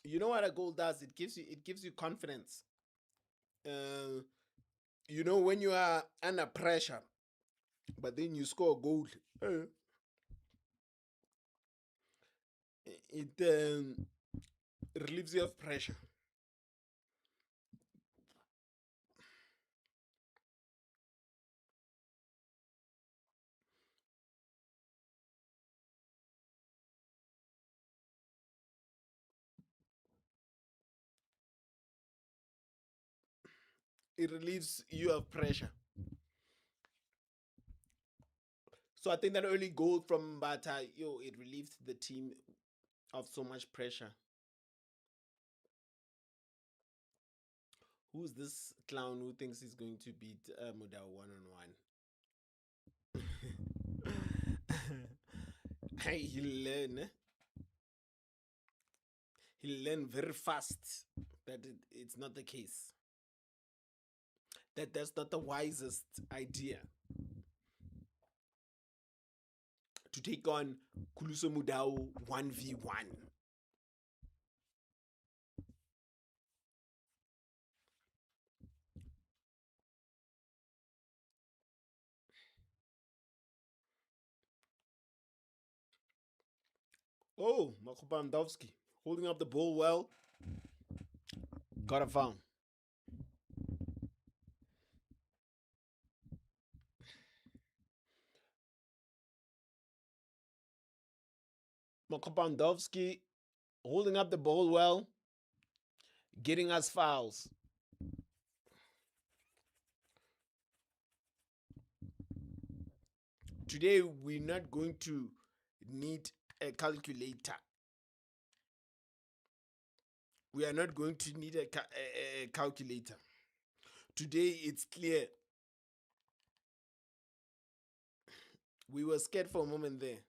You know what a goal does? It gives you confidence. Uh, when you are under pressure, but then you score a goal, it relieves you of pressure. It relieves you of pressure. So I think that early goal from Bata, it relieved the team of so much pressure. Who's this clown who thinks he's going to beat Mudau 1-on-1? He'll learn. He'll learn very fast that it's not the case. That's not the wisest idea to take on Kuluso Mudau 1v1. Oh, Makopandowski holding up the ball well. Got a foul. Makopandowski holding up the ball well, getting us fouls. Today, we're not going to need a calculator. We are not going to need a calculator. Today, it's clear. We were scared for a moment there.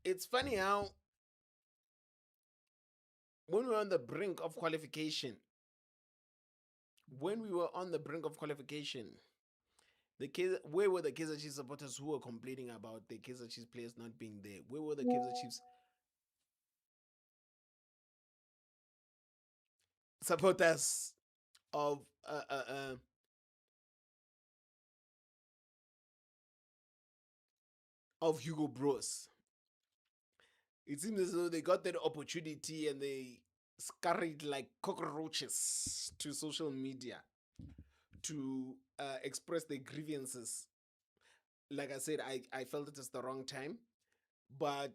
It's funny how when we were on the brink of qualification, where were the Kaizer Chiefs supporters who were complaining about the Kaizer Chiefs players not being there? Where were the Kaizer Chiefs supporters of Hugo Bros? It seems as though they got that opportunity and they scurried like cockroaches to social media to express their grievances. Like I said, I felt it was the wrong time, but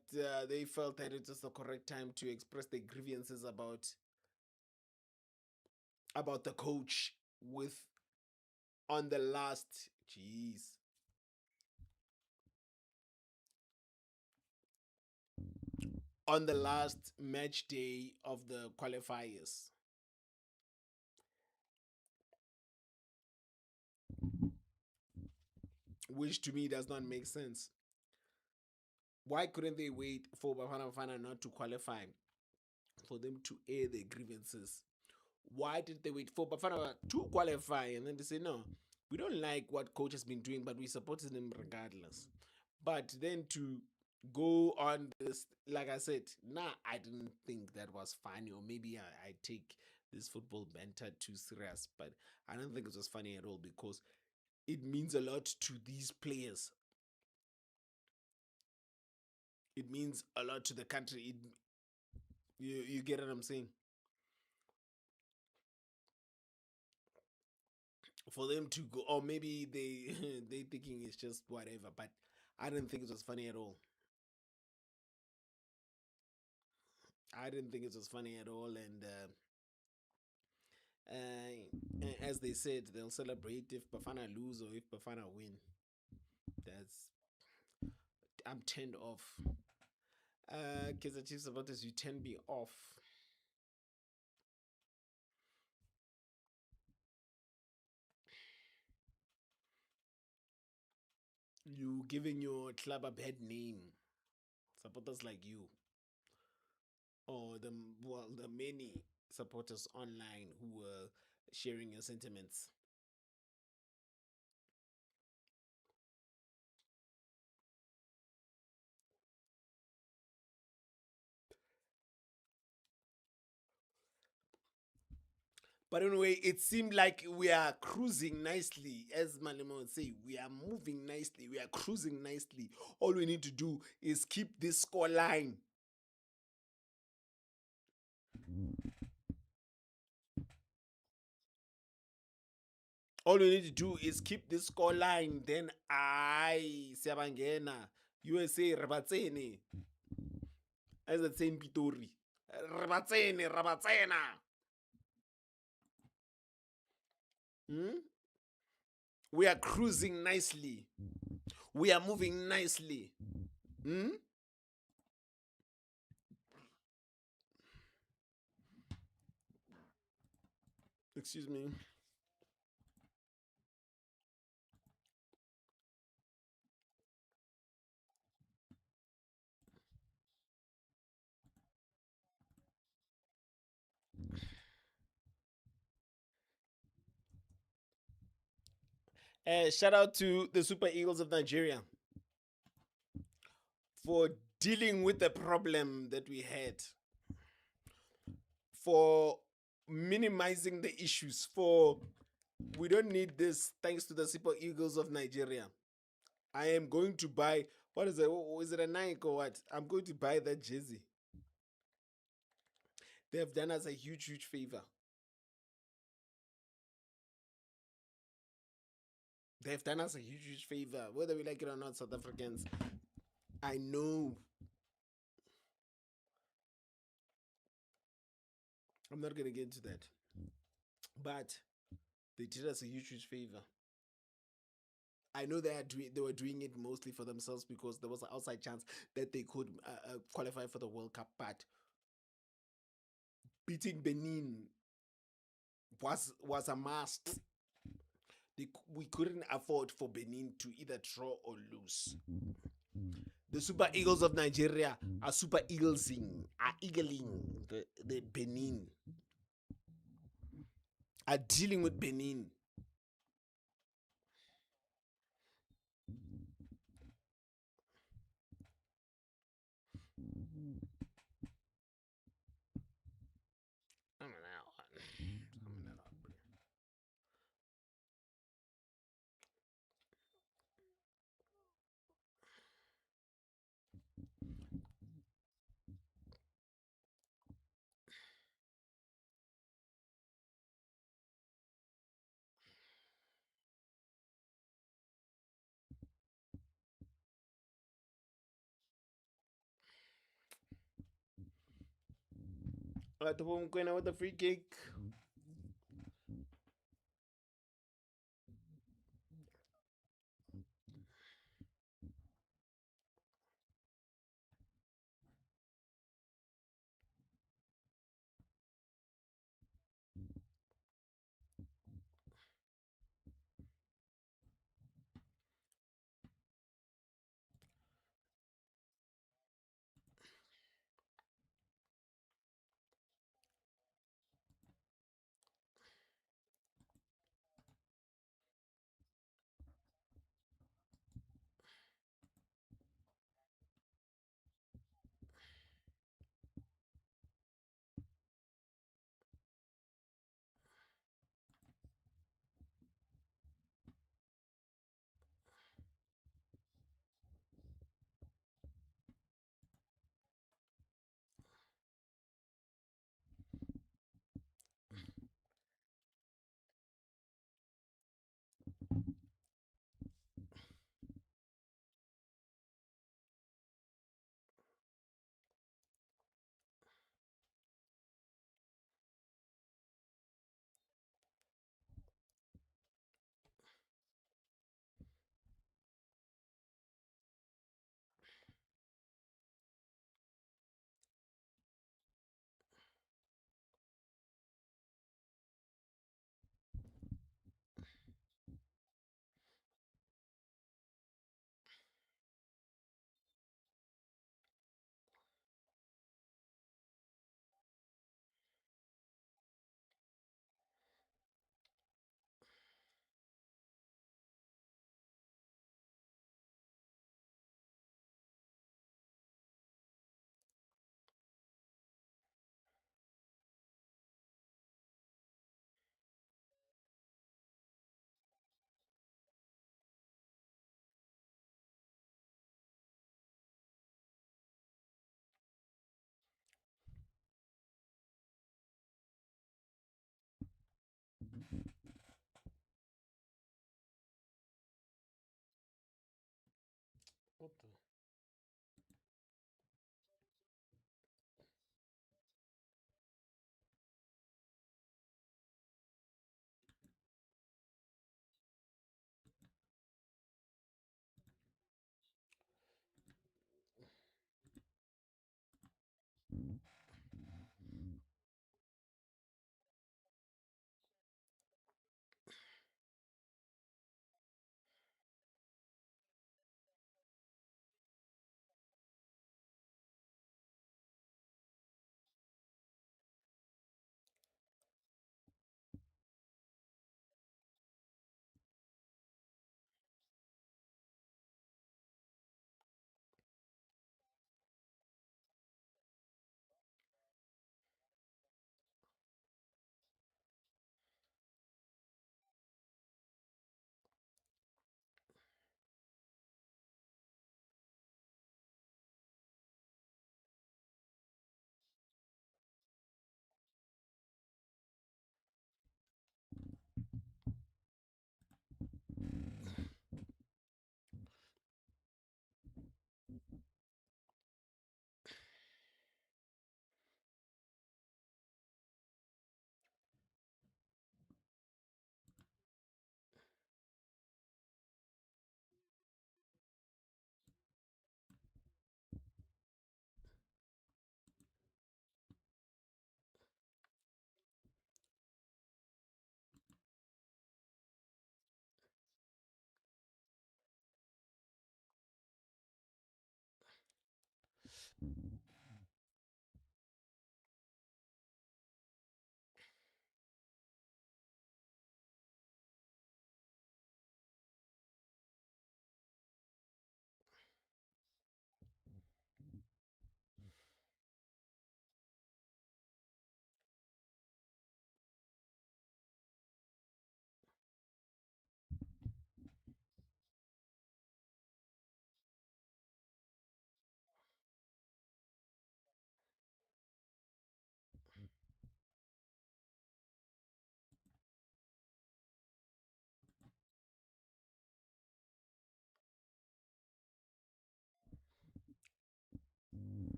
they felt that it was the correct time to express their grievances about the coach with on the last on the last match day of the qualifiers. which to me does not make sense. Why couldn't they wait for Bafana Bafana not to qualify for them to air their grievances? Why did they wait for Bafana to qualify and then they say, no, we don't like what coach has been doing, but we supported him regardless? But then to go on this, like I said, nah, I didn't think that was funny, or maybe I take this football banter too serious, but I don't think it was funny at all because it means a lot to these players. It means a lot to the country. You get what I'm saying? For them to go, or maybe they they thinking it's just whatever, but I didn't think it was funny at all. I didn't think it was funny at all, and as they said, they'll celebrate if Bafana lose or if Bafana win. That's I'm turned off. Kids and Chiefs about this, you turn me off. You giving your club a bad name. Supporters like you, or the many supporters online who were sharing your sentiments. But anyway, it seemed like we are cruising nicely. As Malemo would say, we are moving nicely. We are cruising nicely. All we need to do is keep this score line. All we need to do is keep this score line. Then Siyabangena. USA, Rabatsene. As the same Pitori. Rabatsene, Rabatsena. Hmm? We are cruising nicely. We are moving nicely. Hmm? Excuse me. Shout out to the Super Eagles of Nigeria for dealing with the problem that we had, for minimizing the issues, for we don't need this thanks to the Super Eagles of Nigeria. I am going to buy, what is it? Is it a Nike or what? I'm going to buy that jersey. They have done us a huge, huge favor. They've done us a huge, huge favor, whether we like it or not, South Africans. I know. I'm not going to get into that. But they did us a huge, huge favor. I know they were doing it mostly for themselves because there was an outside chance that they could qualify for the World Cup. But beating Benin was a must. We couldn't afford for Benin to either draw or lose. The Super Eagles of Nigeria are Super Eaglesing, are eagling the Benin, are dealing with Benin. With the free kick. What the?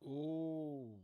Oh.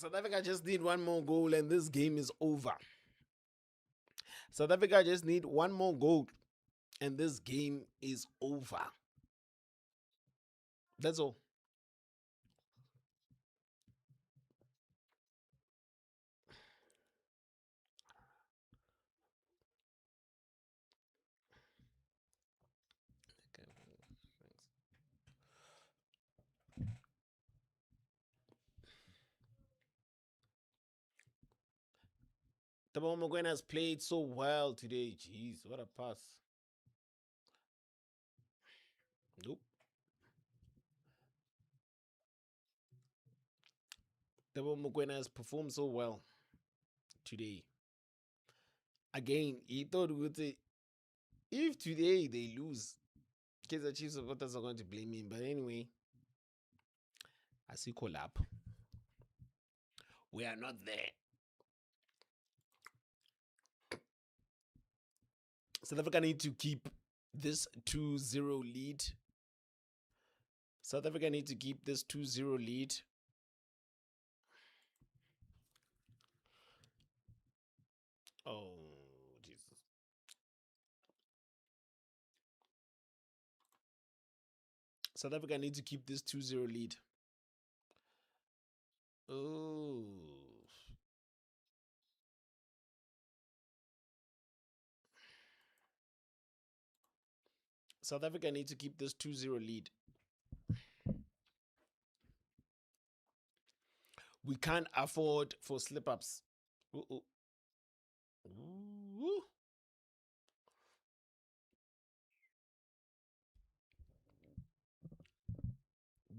South Africa just need one more goal and this game is over. South Africa just need one more goal and this game is over. That's all. Okay, thanks. Tabo Mogoena has played so well today. Jeez, what a pass. Nope. Tabo Mogoena has performed so well today. Again, he thought we would say, if today they lose, Kaizer Chiefs supporters are going to blame him. But anyway, as he call up, we are not there. South Africa need to keep this 2-0 lead. South Africa need to keep this 2-0 lead. Oh, Jesus. South Africa need to keep this 2-0 lead. Oh. South Africa need to keep this 2-0 lead. We can't afford for slip-ups. Ooh.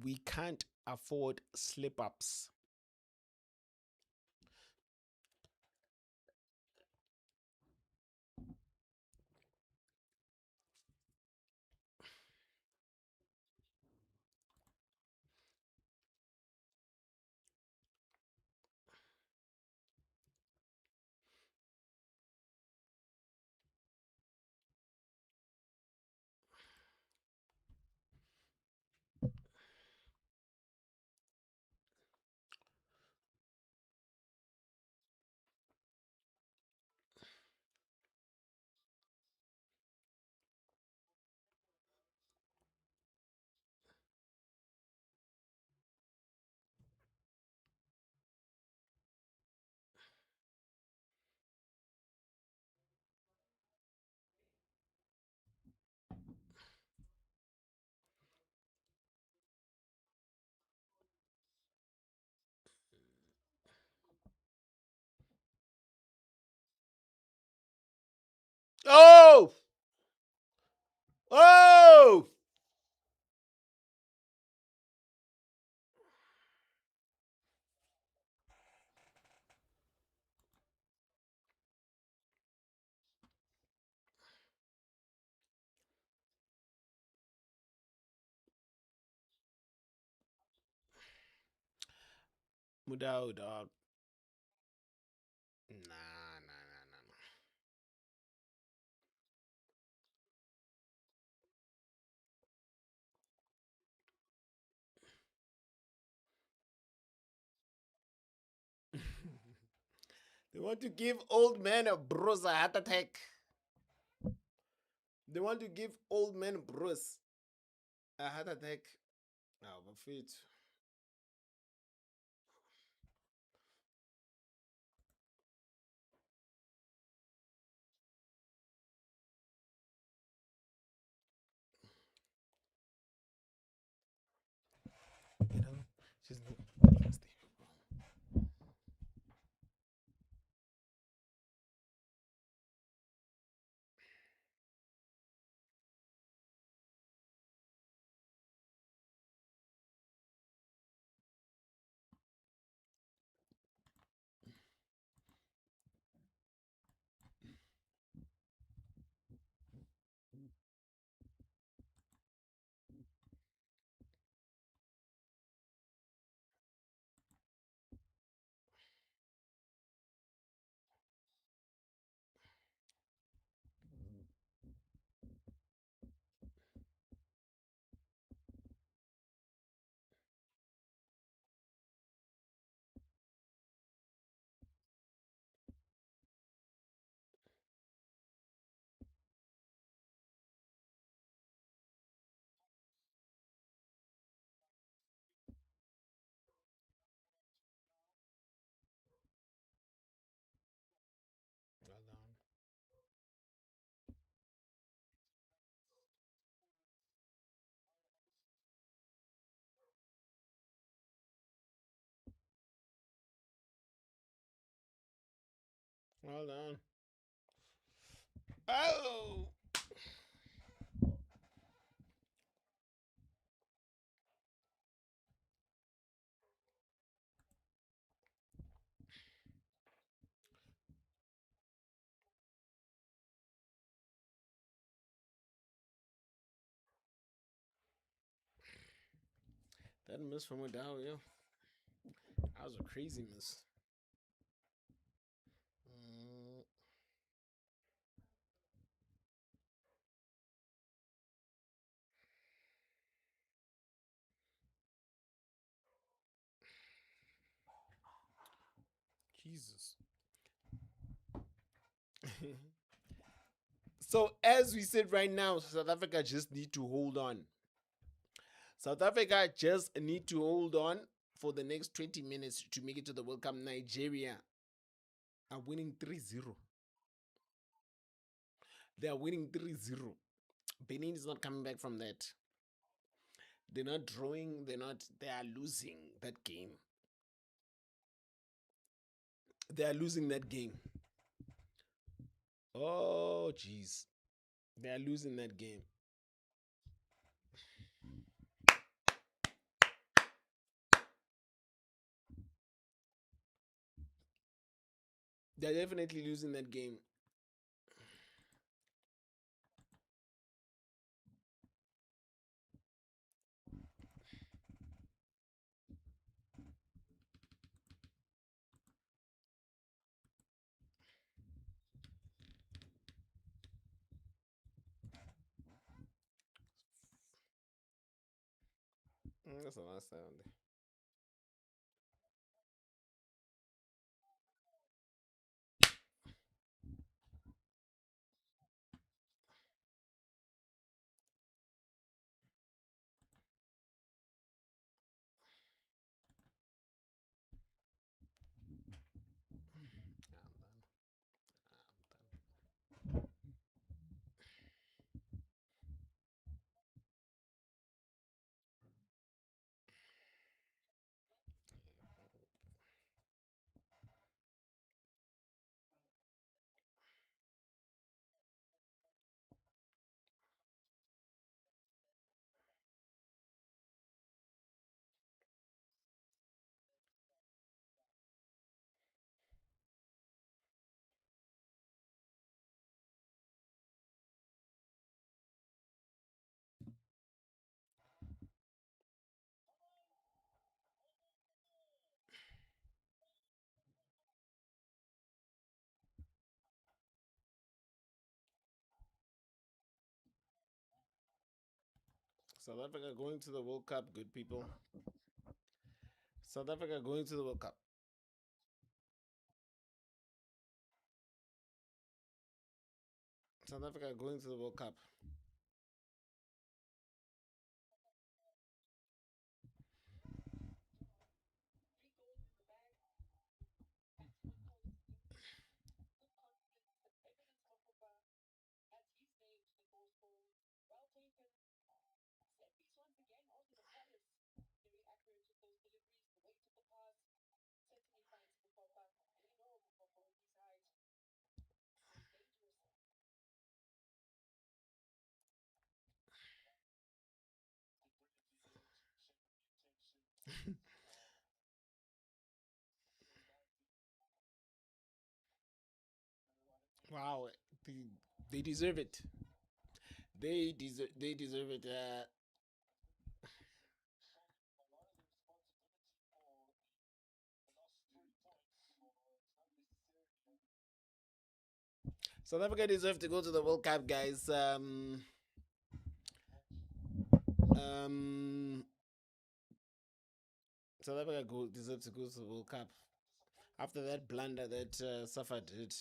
We can't afford slip-ups. Oh! Oh! Mudao, dog. Nah. They want to give old man a Bruce a heart attack. They want to give old man Bruce a heart attack. Oh, but fit. You know, she's nasty. Well done. Oh! That miss from Odao, yeah. That was a crazy miss. Mm. Jesus. So as we said right now, South Africa just need to hold on. South Africa just need to hold on for the next 20 minutes to make it to the World Cup. Nigeria are winning 3-0. They are winning 3-0. Benin is not coming back from that. They're not drawing, they are losing that game. They are losing that game. Oh jeez. They are losing that game. They're definitely losing that game. That's the last sound. South Africa going to the World Cup, good people. South Africa going to the World Cup. South Africa going to the World Cup. Wow, they, they deserve it. They deserve it. South Africa deserve to go to the World Cup, guys. Um, South Africa deserve to go to the World Cup after that blunder that Safa did.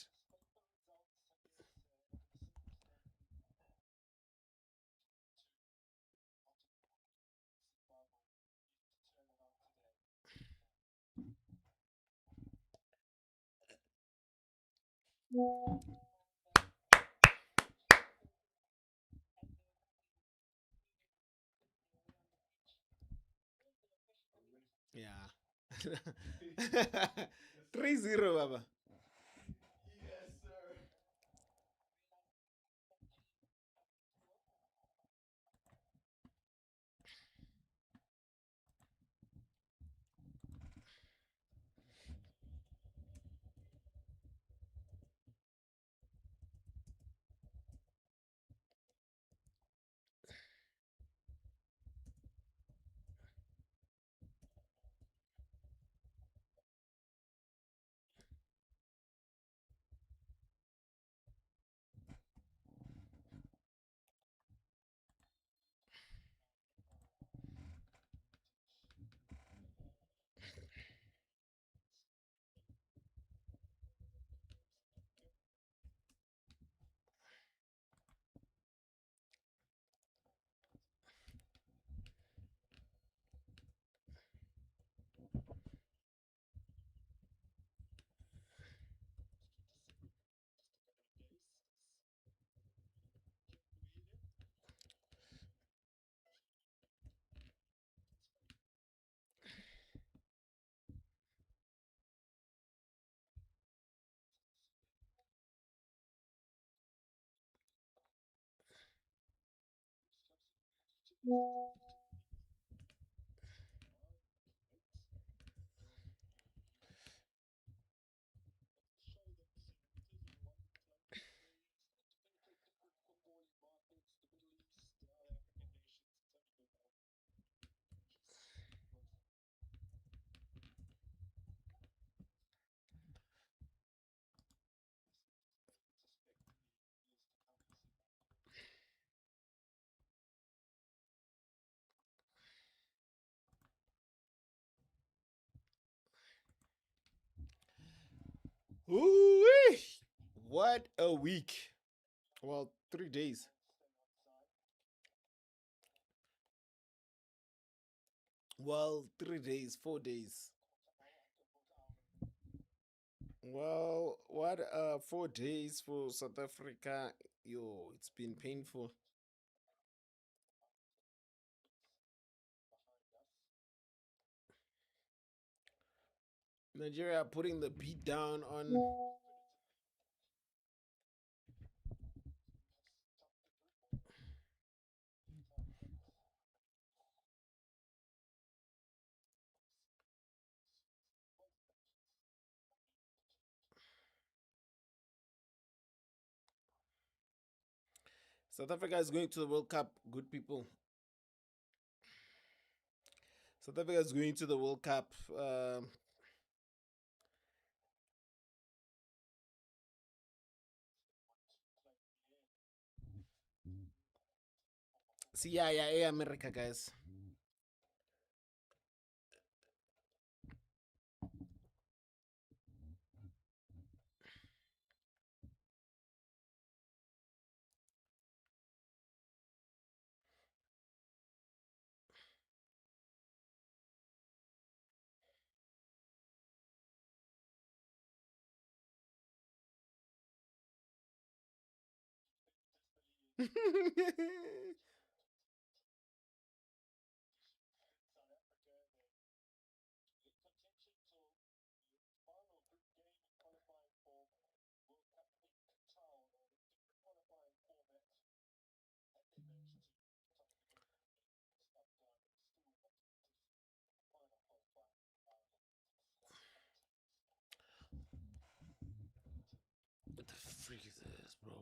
Yeah. 3-0, Baba. Ooh, what a week. Well, 3 days. Well, 3 days, 4 days. Well, what 4 days for South Africa? Yo, it's been painful. Nigeria putting the beat down on South Africa is going to the World Cup. Good people. South Africa is going to the World Cup. See, yeah, America, guys. What the freak is this, bro?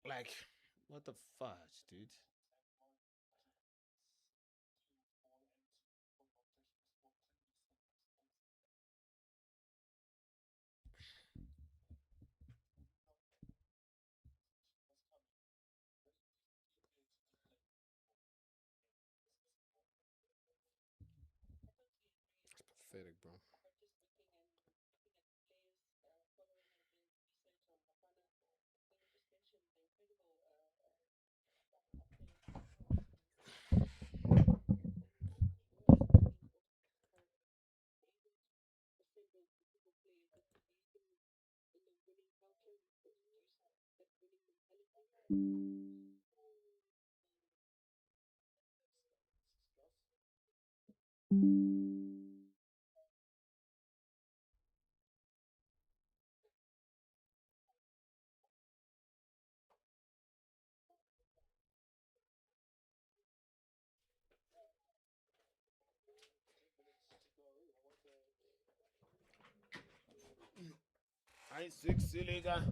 Like, what the fudge, dude? Pathetic, bro. Hi, sexy Liga.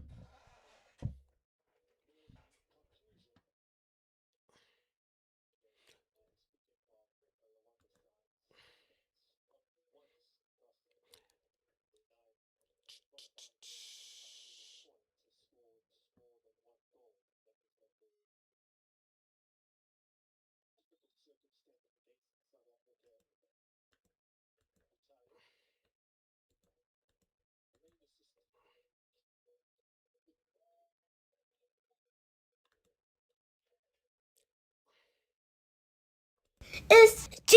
Is G.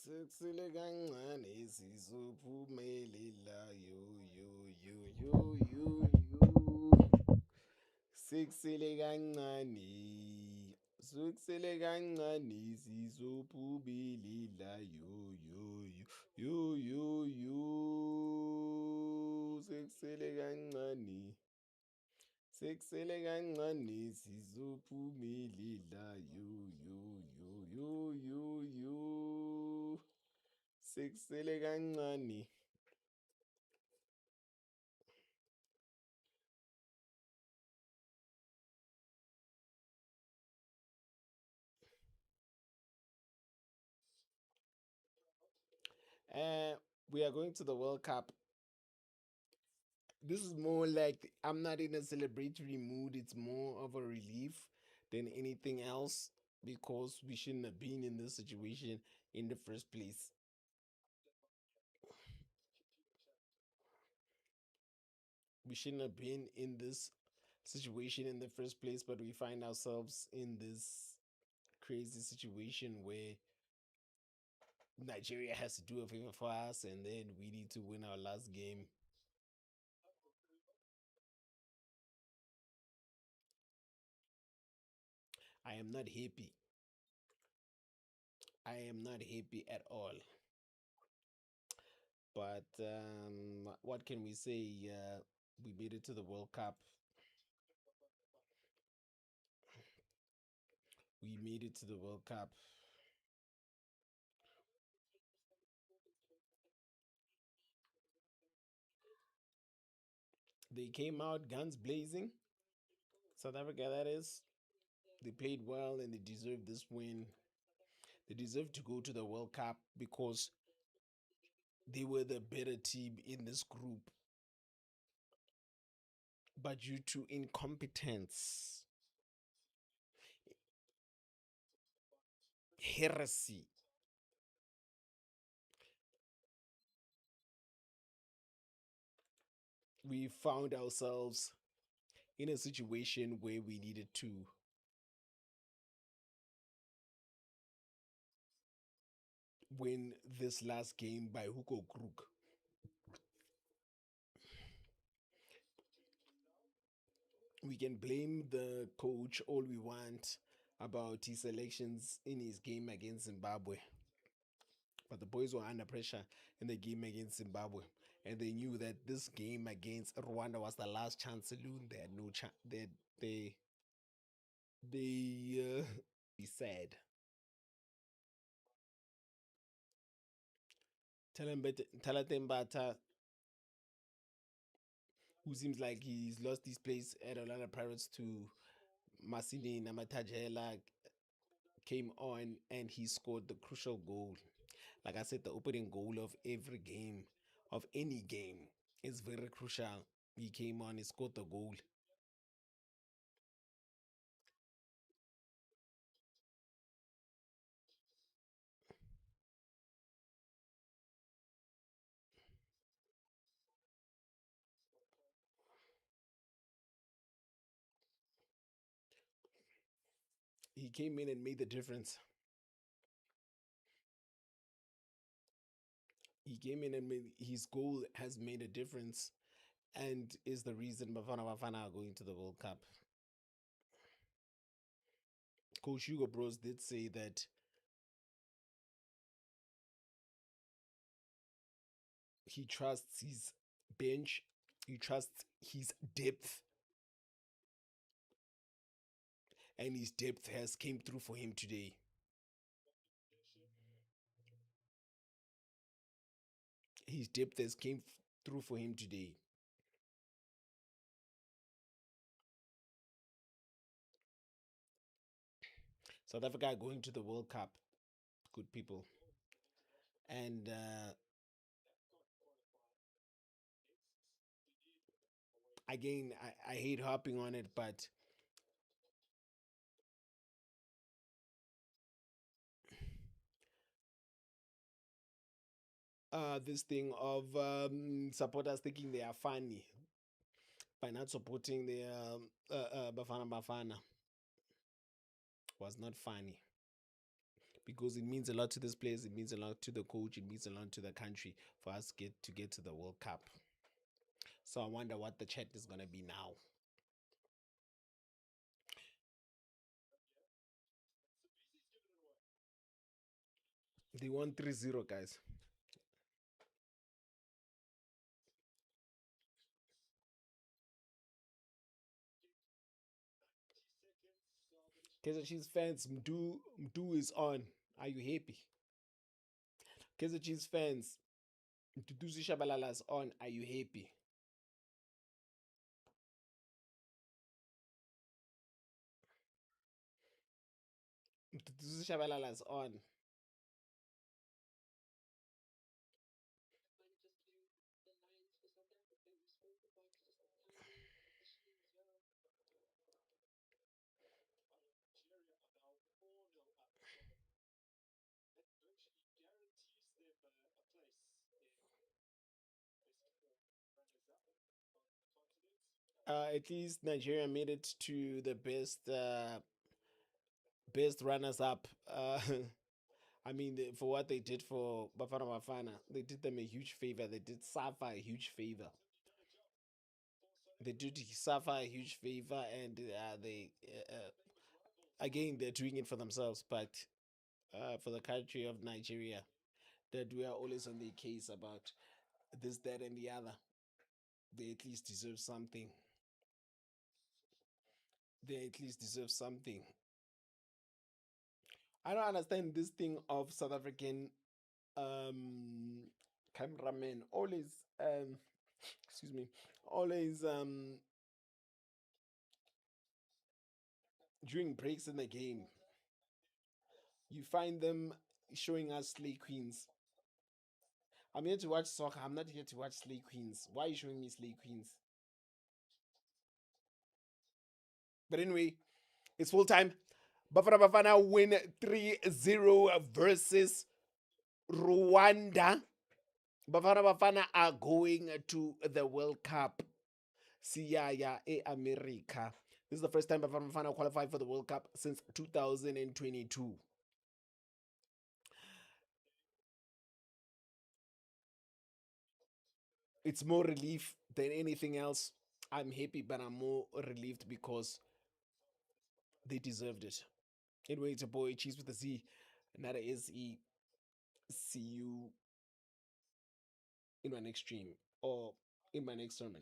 Sexile kancane sizophumelela yo. Sexile kancane. Sexile kancane sizophumelela yo. Sexile kancane. Sexile kancane sizophumelela yo. Sexile kancane. Uh, we are going to the World Cup. This is more like I'm not in a celebratory mood. It's more of a relief than anything else because we shouldn't have been in this situation in the first place. We shouldn't have been in this situation in the first place, but we find ourselves in this crazy situation where Nigeria has to do a favor for us and then we need to win our last game. I am not happy. I am not happy at all. But what can we say? We made it to the World Cup. We made it to the World Cup. They came out guns blazing. South Africa, that is. They played well and they deserved this win. They deserve to go to the World Cup because they were the better team in this group. But due to incompetence, heresy, we found ourselves in a situation where we needed to win this last game by hook or crook. We can blame the coach all we want about his selections in his game against Zimbabwe. But the boys were under pressure in the game against Zimbabwe. And they knew that this game against Rwanda was the last chance saloon. They had no chance. They be sad. Talatembata, who seems like he's lost his place at Orlando Pirates to Masini Namatajela, came on and he scored the crucial goal. Like I said, the opening goal of every game, of any game, is very crucial. He came on, he scored the goal. He came in and made the difference. He came in and made his goal has made a difference and is the reason Bafana Bafana are going to the World Cup. Coach Hugo Bros did say that he trusts his bench, he trusts his depth, and his depth has came through for him today. His depth has came through for him today. South Africa are going to the World Cup, good people. And again, I hate harping on it, but this thing of supporters thinking they are funny by not supporting the Bafana Bafana was not funny because it means a lot to this players, it means a lot to the coach, it means a lot to the country for us to get to the World Cup. So I wonder what the chat is gonna be now. They won 3-0, guys. Kaiser Chiefs fans, Mdu is on. Are you happy? Kaiser Chiefs fans, Duduzi Shabalala's on. Are you happy? Duduzi Shabalala's on. At least Nigeria made it to the best runners up. I mean, for what they did for Bafana Bafana, they did them a huge favor. They did Safa a huge favor. They did Safa a huge favor, and they again they're doing it for themselves, but for the country of Nigeria, that we are always on the case about this, that, and the other. They at least deserve something. They at least deserve something. I don't understand this thing of South African cameramen always excuse me, always during breaks in the game you find them showing us slay queens. I'm here to watch soccer, I'm not here to watch slay queens. Why are you showing me slay queens? But anyway, it's full time. Bafana Bafana win 3-0 versus Rwanda. Bafana Bafana are going to the World Cup. Siyaya America. This is the first time Bafana Bafana qualified for the World Cup since 2022. It's more relief than anything else. I'm happy, but I'm more relieved because they deserved it. Anyway, it's a boy, Cheese with a Z, not a SE. See you in my next stream or in my next sermon.